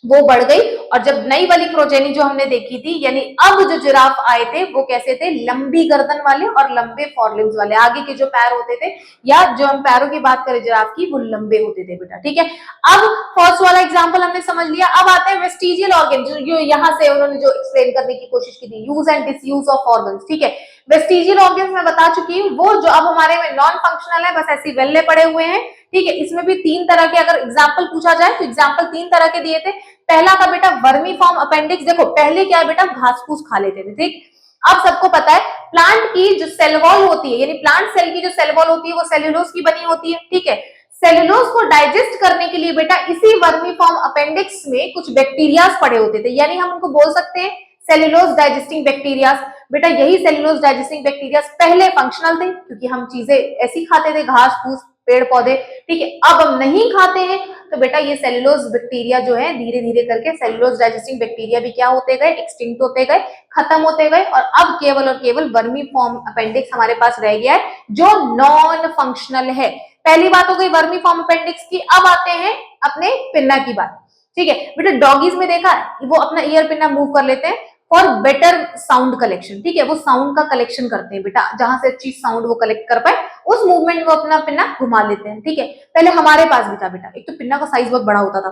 वो बढ़ गई। और जब नई वाली प्रोजेनी जो हमने देखी थी, यानी अब जो जिराफ आए थे वो कैसे थे, लंबी गर्दन वाले और लंबे फॉरलिम्स वाले, आगे के जो पैर होते थे या जो हम पैरों की बात करें जिराफ की, वो लंबे होते थे बेटा। ठीक है, अब फर्स्ट वाला एग्जांपल हमने समझ लिया। अब आते हैं वेस्टिजियल ऑर्गन, जो यहाँ से उन्होंने जो एक्सप्लेन करने की कोशिश की थी, use and disuse of organs. ठीक है, वेस्टिजियल ऑर्गन्स मैं बता चुकी हूँ, वो जो अब हमारे में नॉन फंक्शनल है, बस ऐसे वेल्ले पड़े हुए हैं। ठीक है, इसमें भी तीन तरह के अगर एग्जाम्पल पूछा जाए तो एग्जाम्पल तीन तरह के दिए थे। पहला था बेटा वर्मी फॉर्म अपेंडिक्स। देखो पहले क्या है बेटा, घास फूस खा लेते थे। ठीक, अब सबको पता है प्लांट की जो सेल वॉल होती है, यानी प्लांट सेल की जो सेल वॉल होती है वो सेल्यूलोज की बनी होती है। ठीक है, सेल्यूलोज को डाइजेस्ट करने के लिए बेटा इसी वर्मी फॉर्म अपेंडिक्स में कुछ बैक्टीरियाज पड़े होते थे, यानी हम उनको बोल सकते हैं सेल्यूलोज डाइजेस्टिंग बैक्टीरियाज। बेटा यही सेल्यूलोज डाइजेस्टिंग बैक्टीरियाज पहले फंक्शनल थे, क्योंकि हम चीजें ऐसी खाते थे, घास फूस पेड़ पौधे। ठीक है, अब हम नहीं खाते हैं तो बेटा ये सेल्यूलोज बैक्टीरिया जो है धीरे धीरे करके सेल्यूलोज डाइजेस्टिंग बैक्टीरिया भी क्या होते गए, एक्सटिंक्ट होते गए, खत्म होते गए, और अब केवल और केवल वर्मी फॉर्म अपेंडिक्स हमारे पास रह गया है जो नॉन फंक्शनल है। पहली बात हो गई वर्मी फॉर्म अपेंडिक्स की। अब आते हैं अपने पिन्ना की बात। ठीक है बेटा, डॉगीज में देखा है वो अपना ईयर पिन्ना मूव कर लेते हैं फॉर बेटर साउंड कलेक्शन। ठीक है, वो साउंड का कलेक्शन करते हैं बेटा, जहां से अच्छी साउंड वो कलेक्ट कर पाए उस मूवमेंट में वो अपना पिन्ना घुमा लेते हैं। ठीक है, पहले हमारे पास भी था बेटा, एक तो पिन्ना का साइज बहुत बड़ा होता था,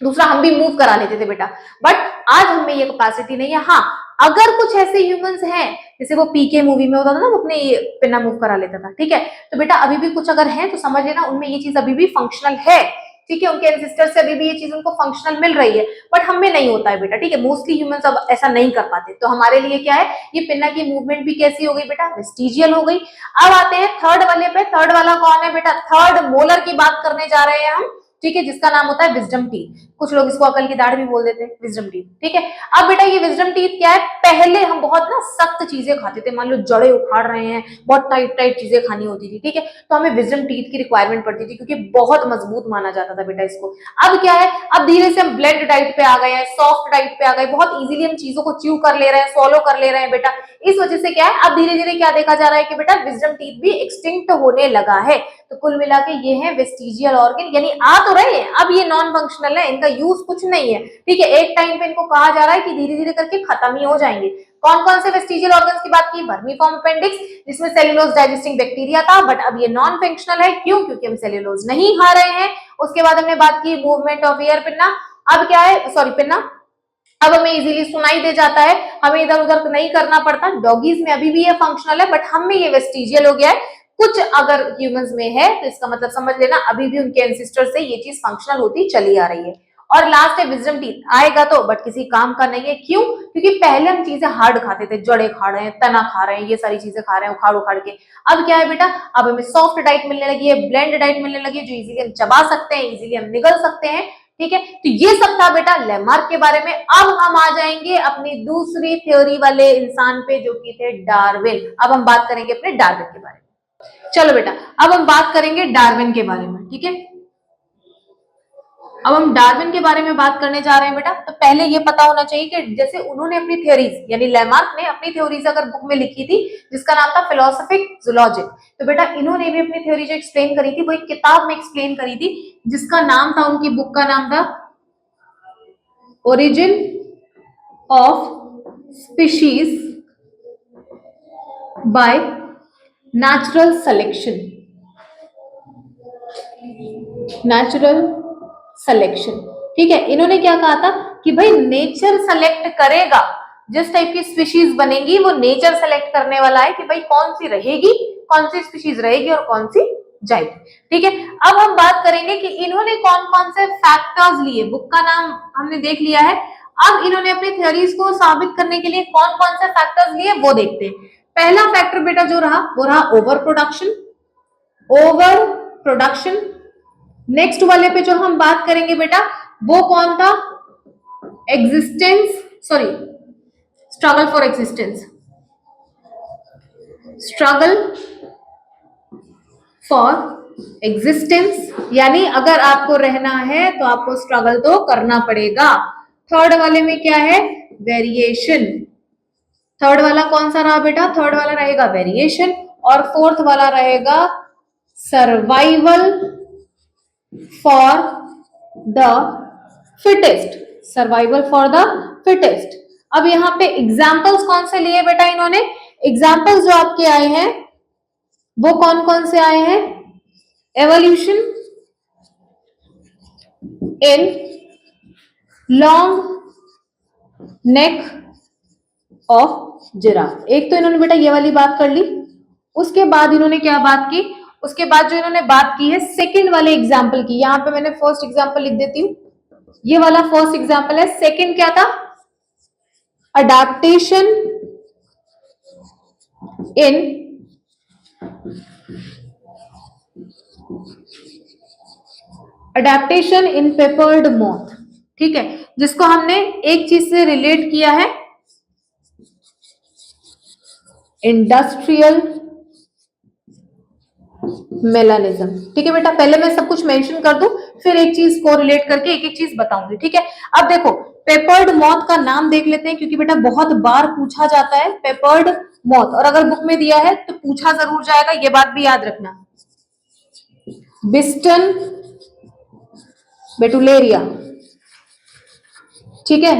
दूसरा हम भी मूव करा लेते थे बेटा, बट आज हमें ये कैपेसिटी नहीं है। हाँ, अगर कुछ ऐसे ह्यूमंस हैं, जैसे वो पीके मूवी में होता था ना, वो अपने पिन्ना मूव करा लेता था। ठीक है, तो बेटा अभी भी कुछ अगर है तो समझ लेना उनमें ये चीज अभी भी फंक्शनल है। ठीक है, उनके एंसेस्टर से अभी भी ये चीज उनको फंक्शनल मिल रही है, बट हमें नहीं होता है बेटा। ठीक है, मोस्टली ह्यूमंस अब ऐसा नहीं कर पाते, तो हमारे लिए क्या है, ये पिन्ना की मूवमेंट भी कैसी हो गई बेटा, वेस्टिजियल हो गई। अब आते हैं थर्ड वाले पे। थर्ड वाला कौन है बेटा, थर्ड मोलर की बात करने जा रहे हैं हम। ठीक है, जिसका नाम होता है विजडम टीथ, कुछ लोग इसको अकल की दाढ़ भी बोल देते हैं, विजडम टीथ। ठीक है, अब बेटा ये विजडम टीथ क्या है, पहले हम बहुत ना सख्त चीजें खाते थे, मान लो जड़े उखाड़ रहे हैं, बहुत टाइट टाइट चीजें खानी होती थी। ठीक है, तो हमें विजडम टीथ की रिक्वायरमेंट पड़ती थी, क्योंकि बहुत मजबूत माना जाता था बेटा इसको। अब क्या है, अब धीरे से हम ब्लेंड डाइट पे आ गए हैं, सॉफ्ट डाइट पे आ गए, बहुत इजीली हम चीजों को च्यू कर ले रहे हैं, सॉलो कर ले रहे हैं बेटा। इस वजह से क्या है, अब धीरे धीरे क्या देखा जा रहा है कि बेटा विजडम टीथ भी एक्सटिंक्ट होने लगा है। तो कुल मिला के ये है वेस्टिजियल ऑर्गन, यानी आ तो रहे हैं, अब ये नॉन फंक्शनल है, इनका यूज कुछ नहीं है। ठीक है, एक टाइम पे इनको कहा जा रहा है कि धीरे धीरे करके खत्म ही हो जाएंगे। कौन कौन से वेस्टिजियल ऑर्गन्स की बात की, वर्मी फॉर्म अपेंडिक्स जिसमें सेल्यूलोज डाइजेस्टिंग बैक्टीरिया था, बट अब ये नॉन फंक्शनल है, क्यों, क्योंकि हम सेल्यूलोज नहीं खा रहे हैं। उसके बाद हमने बात की मूवमेंट ऑफ ईयर पिन्ना। अब क्या है, सॉरी पिन्ना, अब हमें इजीली सुनाई दे जाता है, हमें इधर उधर नहीं करना पड़ता। डॉगीज में अभी भी ये फंक्शनल है, बट हम में ये वेस्टिजियल हो गया है। कुछ अगर ह्यूमंस में है तो इसका मतलब समझ लेना अभी भी उनके एंसेस्टर से ये चीज फंक्शनल होती चली आ रही है। और लास्ट है विजडम टीथ, आएगा तो बट किसी काम का नहीं है, क्यों, क्योंकि पहले हम चीजें हार्ड खाते थे, जड़े खा रहे हैं, तना खा रहे हैं, ये सारी चीजें खा रहे हैं उखाड़ उखाड़ के। अब क्या है बेटा, अब हमें सॉफ्ट डाइट मिलने लगी है, ब्लेंड डाइट मिलने लगी है, जो इजीली हम चबा सकते हैं, इजीली हम निगल सकते हैं। ठीक है, तो ये सब था बेटा लैमार्क के बारे में। अब हम आ जाएंगे अपनी दूसरी थ्योरी वाले इंसान पे, जो कि थे डार्विन। अब हम बात करेंगे अपने डार्विन के बारे में। चलो बेटा, अब हम बात करेंगे डार्विन के बारे में। ठीक है, अब हम डार्विन के बारे में बात करने जा रहे हैं बेटा। तो पहले ये पता होना चाहिए कि जैसे उन्होंने अपनी थ्योरीज यानी लेमार्क ने अपनी थ्योरीज अगर बुक में लिखी थी जिसका नाम था फिलोसॉफिक जूलॉजी, तो बेटा इन्होंने भी अपनी थ्योरी जो एक्सप्लेन करी थी वो एक किताब में एक्सप्लेन करी थी जिसका नाम था, उनकी बुक का नाम था origin of species by natural selection. Natural selection, ठीक है। इन्होंने क्या कहा था कि भाई नेचर सेलेक्ट करेगा, जिस टाइप की स्पीशीज बनेगी वो नेचर सेलेक्ट करने वाला है कि भाई कौन सी रहेगी, कौन सी स्पीशीज रहेगी और कौन सी जाएगी, ठीक है। अब हम बात करेंगे कि इन्होंने कौन कौन से फैक्टर्स लिए, बुक का नाम हमने देख लिया है। अब इन्होंने अपनी थ्योरीज को साबित करने के लिए कौन कौन से फैक्टर्स लिए वो देखते हैं। पहला फैक्टर बेटा जो रहा वो रहा over production. Over production. Next वाले पे जो हम बात करेंगे बेटा वो कौन था, existence, sorry struggle for existence. Struggle for existence, यानी अगर आपको रहना है तो आपको स्ट्रगल तो करना पड़ेगा। थर्ड वाले में क्या है, वेरिएशन। थर्ड वाला कौन सा रहा बेटा, थर्ड वाला रहेगा वेरिएशन। और फोर्थ वाला रहेगा survival for the fittest. Survival for the fittest. अब यहां पे एग्जाम्पल्स कौन से लिए बेटा इन्होंने, एग्जाम्पल्स जो आपके आए हैं वो कौन कौन से आए हैं, evolution in long neck of giraffe. एक तो इन्होंने बेटा ये वाली बात कर ली। उसके बाद इन्होंने क्या बात की, उसके बाद जो इन्होंने बात की है सेकंड वाले एग्जाम्पल की। यहां पे मैंने फर्स्ट एग्जाम्पल लिख देती हूं, ये वाला फर्स्ट एग्जाम्पल है। सेकंड क्या था, अडेप्टेशन इन अडेप्टेशन इन पेपर्ड मॉथ, ठीक है, जिसको हमने एक चीज से रिलेट किया है, इंडस्ट्रियल मेलानिज्म, ठीक है बेटा। पहले मैं सब कुछ मेंशन कर दूं फिर एक चीज को रिलेट करके एक एक चीज बताऊंगी, ठीक है। अब देखो पेपर्ड मॉथ का नाम देख लेते हैं क्योंकि बेटा बहुत बार पूछा जाता है पेपर्ड मॉथ, और अगर बुक में दिया है तो पूछा जरूर जाएगा, ये बात भी याद रखना। बिस्टन बेटुलेरिया, ठीक है।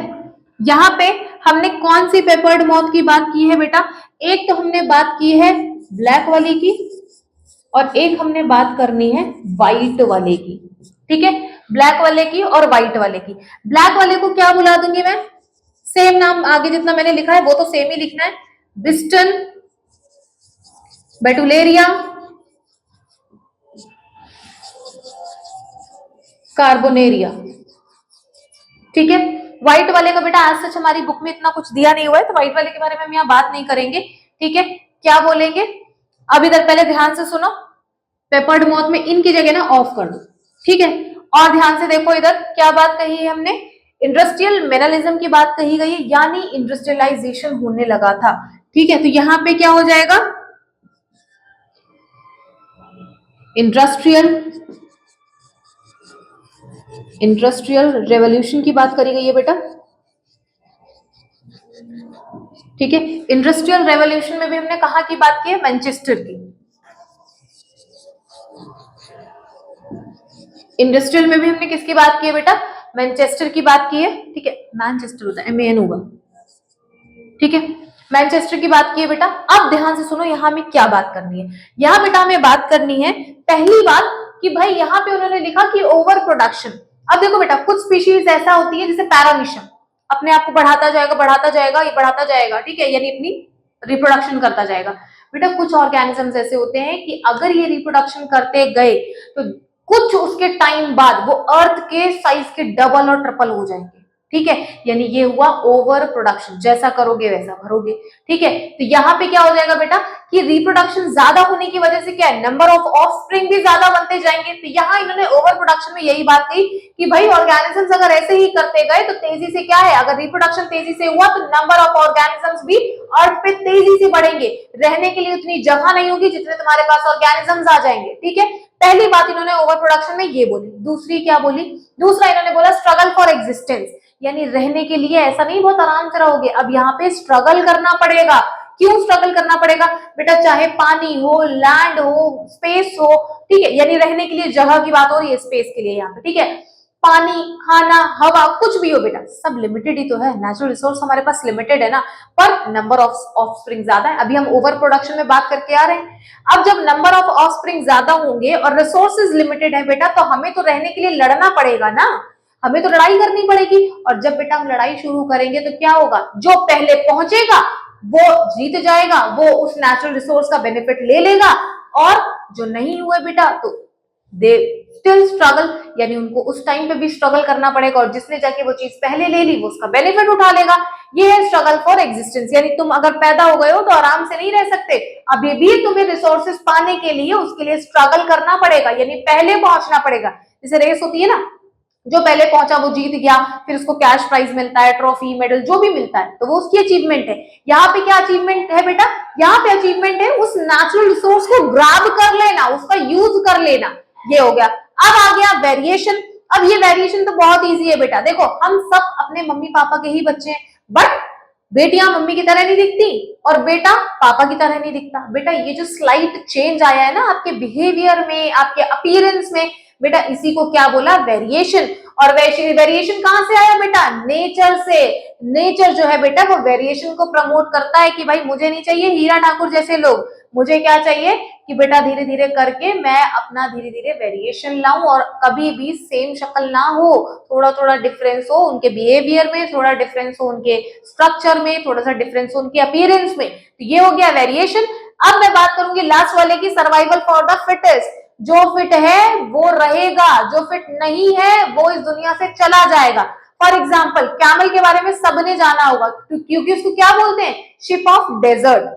यहां पे हमने कौन सी पेपर्ड मॉथ की बात की है बेटा, एक तो हमने बात की है ब्लैक वाली की और एक हमने बात करनी है व्हाइट वाले की, ठीक है। ब्लैक वाले की और व्हाइट वाले की। ब्लैक वाले को क्या बुला दूंगी मैं, सेम नाम आगे जितना मैंने लिखा है वो तो सेम ही लिखना है, बिस्टन बेटुलेरिया कार्बोनेरिया, ठीक है। व्हाइट वाले का बेटा आज सच हमारी बुक में इतना कुछ दिया नहीं हुआ है तो व्हाइट वाले के बारे में हम यहाँ बात नहीं करेंगे, ठीक है। क्या बोलेंगे, अब इधर पहले ध्यान से सुनो, पेपर्ड मॉथ में इनकी जगह ना ऑफ कर दो, ठीक है। और ध्यान से देखो इधर क्या बात कही है हमने, इंडस्ट्रियल मेनलिज्म की बात कही गई है, यानी इंडस्ट्रियलाइजेशन होने लगा था, ठीक है। तो यहां पे क्या हो जाएगा, इंडस्ट्रियल रेवोल्यूशन की बात करी गई है बेटा, ठीक है। इंडस्ट्रियल रेवोल्यूशन में भी हमने कहा की बात की है, मैनचेस्टर की। इंडस्ट्रियल में भी हमने किसकी बात की है बेटा, मैनचेस्टर की बात की है, ठीक है। मैनचेस्टर होता है, MAN होगा, ठीक है। मैनचेस्टर की बात की है बेटा। अब ध्यान से सुनो यहां में क्या बात करनी है, यहां बेटा हमें बात करनी है पहली बात कि भाई यहां पे उन्होंने लिखा कि ओवर प्रोडक्शन। अब देखो बेटा कुछ स्पीशीज ऐसा होती है जैसे पैरामीशियम अपने आप को बढ़ाता जाएगा, ये बढ़ाता जाएगा, ठीक है, यानी अपनी रिप्रोडक्शन करता जाएगा। बेटा कुछ ऑर्गेनिजम्स ऐसे होते हैं कि अगर ये रिप्रोडक्शन करते गए तो कुछ उसके टाइम बाद वो अर्थ के साइज के डबल और ट्रिपल हो जाएंगे, ठीक है, यानी ये हुआ ओवर प्रोडक्शन, जैसा करोगे वैसा भरोगे, ठीक है। तो यहाँ पे क्या हो जाएगा बेटा कि रिप्रोडक्शन ज्यादा होने की वजह से क्या है, नंबर ऑफ ऑफस्प्रिंग भी ज्यादा बनते जाएंगे। तो यहाँ इन्होंने ओवर प्रोडक्शन में यही बात कही कि भाई ऑर्गेनिजम्स अगर ऐसे ही करते गए तो तेजी से क्या है, अगर रिप्रोडक्शन तेजी से हुआ तो नंबर ऑफ ऑर्गेनिजम्स भी अर्थ पे तेजी से बढ़ेंगे, रहने के लिए उतनी जगह नहीं होगी जितने तुम्हारे पास ऑर्गेनिजम्स आ जाएंगे, ठीक है। पहली बात इन्होंने ओवर प्रोडक्शन में ये बोली। दूसरी क्या बोली? दूसरा इन्होंने बोला स्ट्रगल फॉर एग्जिस्टेंस, यानी रहने के लिए ऐसा नहीं बहुत आराम से रहोगे, अब यहाँ पे स्ट्रगल करना पड़ेगा। क्यों स्ट्रगल करना पड़ेगा बेटा? चाहे पानी हो, लैंड हो, स्पेस हो, ठीक है, यानी रहने के लिए जगह की बात हो रही है, स्पेस के लिए यहाँ पे, ठीक है। पानी, खाना, हवा, कुछ भी हो बेटा, सब लिमिटेड ही तो है, नेचुरल रिसोर्स हमारे पास लिमिटेड है ना, पर नंबर ऑफ ऑफस्प्रिंग ज्यादा है। अभी हम ओवर प्रोडक्शन में बात करके आ रहे हैं। अब जब नंबर ऑफ ऑफस्प्रिंग ज्यादा होंगे और रिसोर्सेज लिमिटेड है बेटा, तो हमें तो रहने के लिए लड़ना पड़ेगा ना, हमें तो लड़ाई करनी पड़ेगी। और जब बेटा हम लड़ाई शुरू करेंगे तो क्या होगा? जो पहले पहुंचेगा वो जीत जाएगा, वो उस नेचुरल रिसोर्स का बेनिफिट ले लेगा, और जो नहीं हुए बेटा तो दे स्टिल स्ट्रगल, यानी उनको उस टाइम पे भी स्ट्रगल करना पड़ेगा, और जिसने जाके वो चीज पहले ले ली वो उसका बेनिफिट उठा लेगा। ये है स्ट्रगल फॉर एग्जिस्टेंस, यानी तुम अगर पैदा हो गए हो तो आराम से नहीं रह सकते, अभी भी तुम्हें रिसोर्सेज पाने के लिए उसके लिए स्ट्रगल करना पड़ेगा, यानी पहले पहुंचना पड़ेगा। जैसे रेस होती है ना, जो पहले पहुंचा वो जीत गया, फिर उसको कैश प्राइज मिलता है, ट्रॉफी, मेडल जो भी मिलता है, तो वो उसकी अचीवमेंट है। यहाँ पे क्या अचीवमेंट है बेटा? यहाँ पे अचीवमेंट है उस नेचुरल रिसोर्स को ग्रैब कर लेना, उसका यूज कर लेना, ये हो गया। अब आ गया वेरिएशन। अब ये वेरिएशन तो बहुत इजी है बेटा, देखो हम सब अपने मम्मी पापा के ही बच्चे हैं, बट बेटियां मम्मी की तरह नहीं दिखती और बेटा पापा की तरह नहीं दिखता। बेटा ये जो स्लाइट चेंज आया है ना आपके बिहेवियर में, आपके अपीयरेंस में, बेटा इसी को क्या बोला? वेरिएशन। और वेरिएशन कहां से आया बेटा? नेचर से। नेचर जो है बेटा वो वेरिएशन को प्रमोट करता है कि भाई मुझे नहीं चाहिए हीरा ठाकुर जैसे लोग, मुझे क्या चाहिए कि बेटा धीरे धीरे करके मैं अपना धीरे धीरे वेरिएशन लाऊं, और कभी भी सेम शक्ल ना हो, थोड़ा थोड़ा डिफरेंस हो उनके बिहेवियर में, थोड़ा डिफरेंस हो उनके स्ट्रक्चर में, थोड़ा सा डिफरेंस हो उनके अपीयरेंस में। तो ये हो गया वेरिएशन। अब मैं बात करूंगी लास्ट वाले की, सर्वाइवल फॉर द फिटेस्ट। जो फिट है वो रहेगा, जो फिट नहीं है वो इस दुनिया से चला जाएगा। फॉर एग्जाम्पल कैमल के बारे में सबने जाना होगा, क्योंकि उसको क्या बोलते हैं? Ship of desert.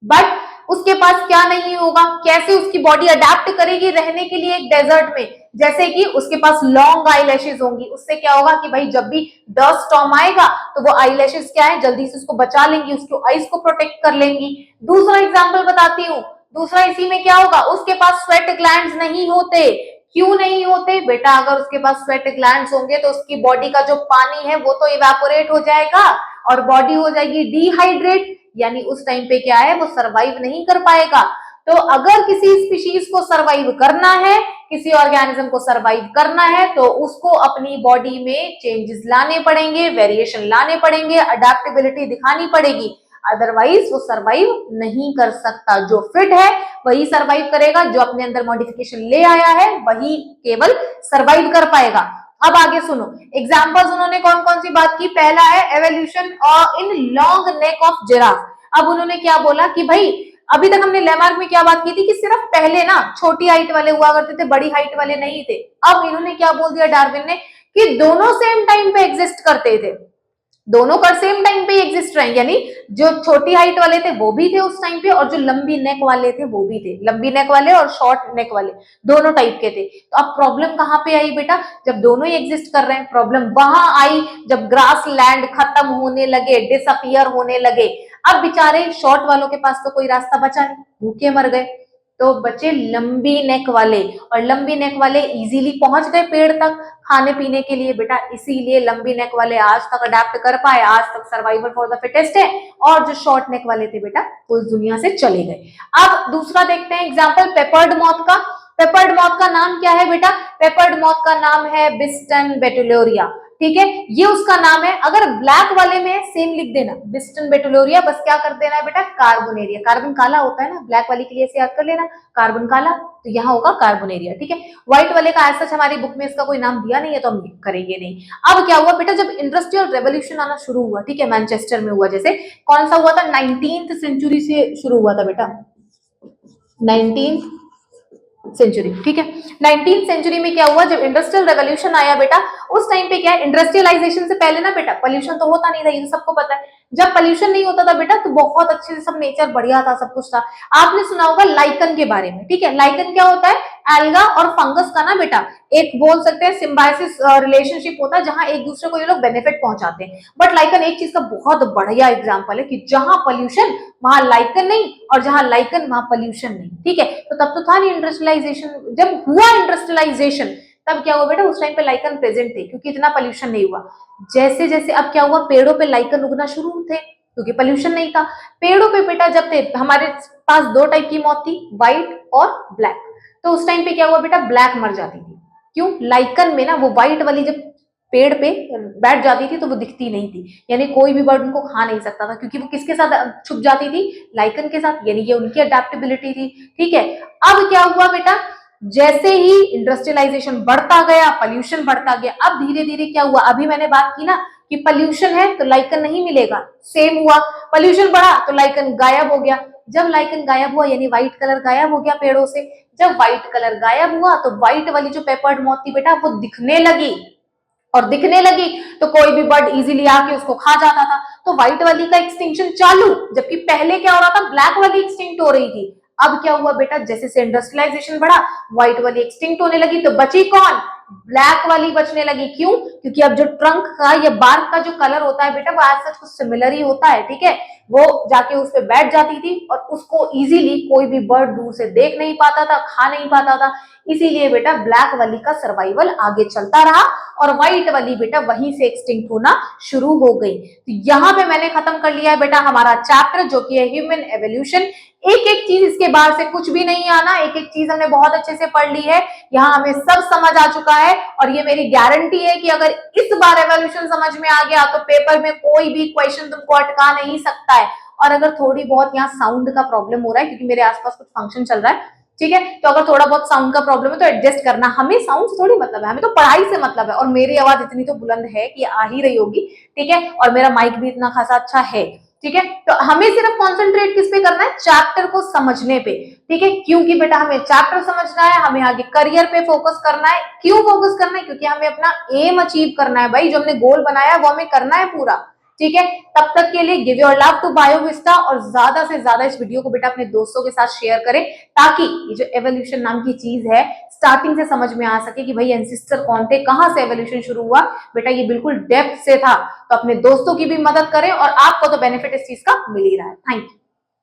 बट उसके पास क्या नहीं होगा? कैसे उसकी बॉडी अडेप्ट करेगी रहने के लिए एक डेजर्ट में? जैसे कि उसके पास लॉन्ग आई लैशेज होंगी, उससे क्या होगा कि भाई जब भी डस्ट स्टॉर्म आएगा तो वो आई लैशेज क्या है, जल्दी से उसको बचा लेंगी, उसकी आईज को प्रोटेक्ट कर लेंगी। दूसरा एग्जाम्पल बताती हूँ, दूसरा इसी में क्या होगा? उसके पास स्वेट ग्लैंड्स नहीं होते। क्यों नहीं होते बेटा? अगर उसके पास स्वेट ग्लैंड्स होंगे तो उसकी बॉडी का जो पानी है वो तो इवेपोरेट हो जाएगा और बॉडी हो जाएगी डिहाइड्रेट, यानी उस टाइम पे क्या है, वो सरवाइव नहीं कर पाएगा। तो अगर किसी स्पीशीज को सरवाइव करना है, किसी ऑर्गेनिज्म को सरवाइव करना है, तो उसको अपनी बॉडी में चेंजेस लाने पड़ेंगे, वेरिएशन लाने पड़ेंगे, अडेप्टेबिलिटी दिखानी पड़ेगी, अदरवाइज वो सरवाइव नहीं कर सकता। जो फिट है वही सरवाइव करेगा, जो अपने अंदर मॉडिफिकेशन ले आया है वही केवल सरवाइव कर पाएगा। अब आगे सुनो, एग्जांपल्स उन्होंने कौन कौन सी बात की। पहला है evolution in long neck of giraffe. अब उन्होंने क्या बोला कि भाई अभी तक हमने लेमार्क में क्या बात की थी कि सिर्फ पहले ना छोटी हाइट वाले हुआ करते थे, बड़ी हाइट वाले नहीं थे। अब इन्होंने क्या बोल दिया डार्विन ने कि दोनों सेम टाइम पे एग्जिस्ट करते थे, दोनों का सेम टाइम पे एग्जिस्ट रहे, यानी जो छोटी हाइट वाले थे वो भी थे उस टाइम पे और जो लंबी नेक वाले थे वो भी थे, लंबी नेक वाले और शॉर्ट नेक वाले दोनों टाइप के थे। तो अब प्रॉब्लम कहाँ पे आई बेटा? जब दोनों ही एग्जिस्ट कर रहे हैं, प्रॉब्लम वहां आई जब ग्रास लैंड खत्म होने लगे, डिसअपियर होने लगे। अब बेचारे शॉर्ट वालों के पास तो कोई रास्ता बचा नहीं, भूखे मर गए, तो बचे लंबी नेक वाले, और लंबी नेक वाले इजीली पहुंच गए पेड़ तक खाने पीने के लिए बेटा, इसीलिए लंबी नेक वाले आज तक अडेप्ट कर पाए, आज तक सर्वाइवल फॉर द फिटेस्ट है, और जो शॉर्ट नेक वाले थे बेटा वो इस दुनिया से चले गए। अब दूसरा देखते हैं एग्जाम्पल पेपर्ड मॉथ का। पेपर्ड मॉथ का नाम क्या है बेटा? पेपर्ड मॉथ का नाम है बिस्टन बेटुलोरिया, ठीक है, ये उसका नाम है। अगर ब्लैक वाले में सेम लिख देना बिस्टन बेटुलोरिया, बस क्या कर देना है बेटा? कार्बोनेरिया, कार्बन काला होता है ना, ब्लैक वाली के लिए ऐसे याद कर लेना कार्बन काला, तो यहाँ होगा कार्बोनेरिया, ठीक है। व्हाइट वाले का ऐसा हमारी बुक में इसका कोई नाम दिया नहीं है तो हम करेंगे नहीं। अब क्या हुआ बेटा, जब इंडस्ट्रियल रेवोल्यूशन आना शुरू हुआ, ठीक है, मैनचेस्टर में हुआ, जैसे कौन सा हुआ था? 19th सेंचुरी से शुरू हुआ था बेटा, 19th सेंचुरी, ठीक है। 19th सेंचुरी में क्या हुआ, जब इंडस्ट्रियल रेवोल्यूशन आया बेटा, उस टाइम पे क्या है, इंडस्ट्रियलाइजेशन से पहले ना बेटा पोल्यूशन तो होता नहीं था, ये तो सबको पता है। जब पोल्यूशन नहीं होता था बेटा तो बहुत अच्छे से सब नेचर बढ़िया था, सब कुछ था। आपने सुना होगा लाइकन के बारे में, ठीक है। लाइकन क्या होता है? एल्गा और फंगस का ना बेटा एक बोल सकते हैं सिम्बायोसिस रिलेशनशिप होता है, जहां एक दूसरे को ये लोग बेनिफिट पहुंचाते हैं। बट लाइकन एक चीज का बहुत बढ़िया एग्जांपल है कि जहां पोल्यूशन वहां लाइकन नहीं, और जहां लाइकन वहां पोल्यूशन नहीं, ठीक है। तो तब तो था नहीं इंडस्ट्रियलाइजेशन, जब हुआ इंडस्ट्रियलाइजेशन तब क्या हुआ बेटा, उस टाइम पे लाइकन प्रेजेंट थे क्योंकि इतना पोल्यूशन नहीं हुआ। जैसे जैसे अब क्या हुआ, पेड़ों पे लाइकन उगना शुरू थे क्योंकि पोल्यूशन नहीं था। पेड़ों पे बेटा जब थे हमारे पास दो टाइप की मौत थी, व्हाइट और ब्लैक। तो उस टाइम पे क्या हुआ बेटा, ब्लैक मर जाती थी। क्यों? लाइकन में ना वो व्हाइट वाली जब पेड़ पे बैठ जाती थी तो वो दिखती नहीं थी, यानी कोई भी बर्ड उनको खा नहीं सकता था क्योंकि वो किसके साथ छुप जाती थी, लाइकन के साथ, यानी ये उनकी अडेप्टेबिलिटी थी, ठीक है। अब क्या हुआ बेटा, जैसे ही इंडस्ट्रियलाइजेशन बढ़ता गया, पोल्यूशन बढ़ता गया, अब धीरे धीरे क्या हुआ, अभी मैंने बात की ना कि पोल्यूशन है तो लाइकन नहीं मिलेगा, सेम हुआ। पोल्यूशन बढ़ा तो लाइकन गायब हो गया। जब लाइकन गायब हुआ यानी व्हाइट कलर गायब हो गया पेड़ों से। जब व्हाइट कलर गायब हुआ तो व्हाइट वाली जो पेपर्ड मॉथ थी बेटा वो दिखने लगी, और दिखने लगी तो कोई भी बर्ड इजीली आके उसको खा जाता था। तो व्हाइट वाली का एक्सटिंक्शन चालू, जबकि पहले क्या हो रहा था, ब्लैक वाली एक्सटिंक्ट हो रही थी। अब क्या हुआ बेटा, जैसे से इंडस्ट्रियलाइजेशन बढ़ा, व्हाइट वाली एक्सटिंक्ट होने लगी तो बची कौन, ब्लैक वाली बचने लगी। क्यों? क्योंकि अब जो ट्रंक का या बार्क का जो कलर होता है बेटा वो आज सच कुछ सिमिलर ही होता है, ठीक है। वो जाके उस पर बैठ जाती थी और उसको इजीली कोई भी बर्ड दूर से देख नहीं पाता था, खा नहीं पाता था। इसीलिए बेटा ब्लैक वाली का सर्वाइवल आगे चलता रहा और व्हाइट वाली बेटा वहीं से एक्सटिंक्ट होना शुरू हो गई। तो यहाँ पे मैंने खत्म कर लिया है बेटा हमारा चैप्टर जो कि है ह्यूमन एवोल्यूशन। एक एक चीज इसके बाहर से कुछ भी नहीं आना, एक एक चीज हमने बहुत अच्छे से पढ़ ली है, यहाँ हमें सब समझ आ चुका है। और ये मेरी गारंटी है कि अगर इस बार एवोल्यूशन समझ में आ गया तो पेपर में कोई भी क्वेश्चन तुमको अटका नहीं सकता है। और अगर थोड़ी बहुत यहाँ साउंड का प्रॉब्लम हो रहा है क्योंकि मेरे आसपास कुछ फंक्शन चल रहा है, ठीक है, तो अगर थोड़ा बहुत साउंड का प्रॉब्लम है तो एडजस्ट करना। हमें साउंड से थोड़ी मतलब है, हमें तो पढ़ाई से मतलब है। और मेरी आवाज इतनी तो बुलंद है कि आ ही रही होगी, ठीक है, और मेरा माइक भी इतना खासा अच्छा है, ठीक है। तो हमें सिर्फ कॉन्सेंट्रेट किस पे करना है, चैप्टर को समझने पे, ठीक है। क्योंकि बेटा हमें चैप्टर समझना है, हमें आगे करियर पे फोकस करना है। क्यों फोकस करना है? क्योंकि हमें अपना एम अचीव करना है भाई, जो हमने गोल बनाया वो हमें करना है पूरा, ठीक है। तब तक के लिए गिव योर लव टू बायोविस्टा और ज्यादा से ज्यादा इस वीडियो को बेटा अपने दोस्तों के साथ शेयर करें ताकि ये जो एवोल्यूशन नाम की चीज है स्टार्टिंग से समझ में आ सके कि भाई एंसिस्टर कौन थे, कहां से एवोल्यूशन शुरू हुआ। बेटा ये बिल्कुल डेप्थ से था, तो अपने दोस्तों की भी मदद करें और आपको तो बेनिफिट इस चीज का मिल ही रहा है। Thank you.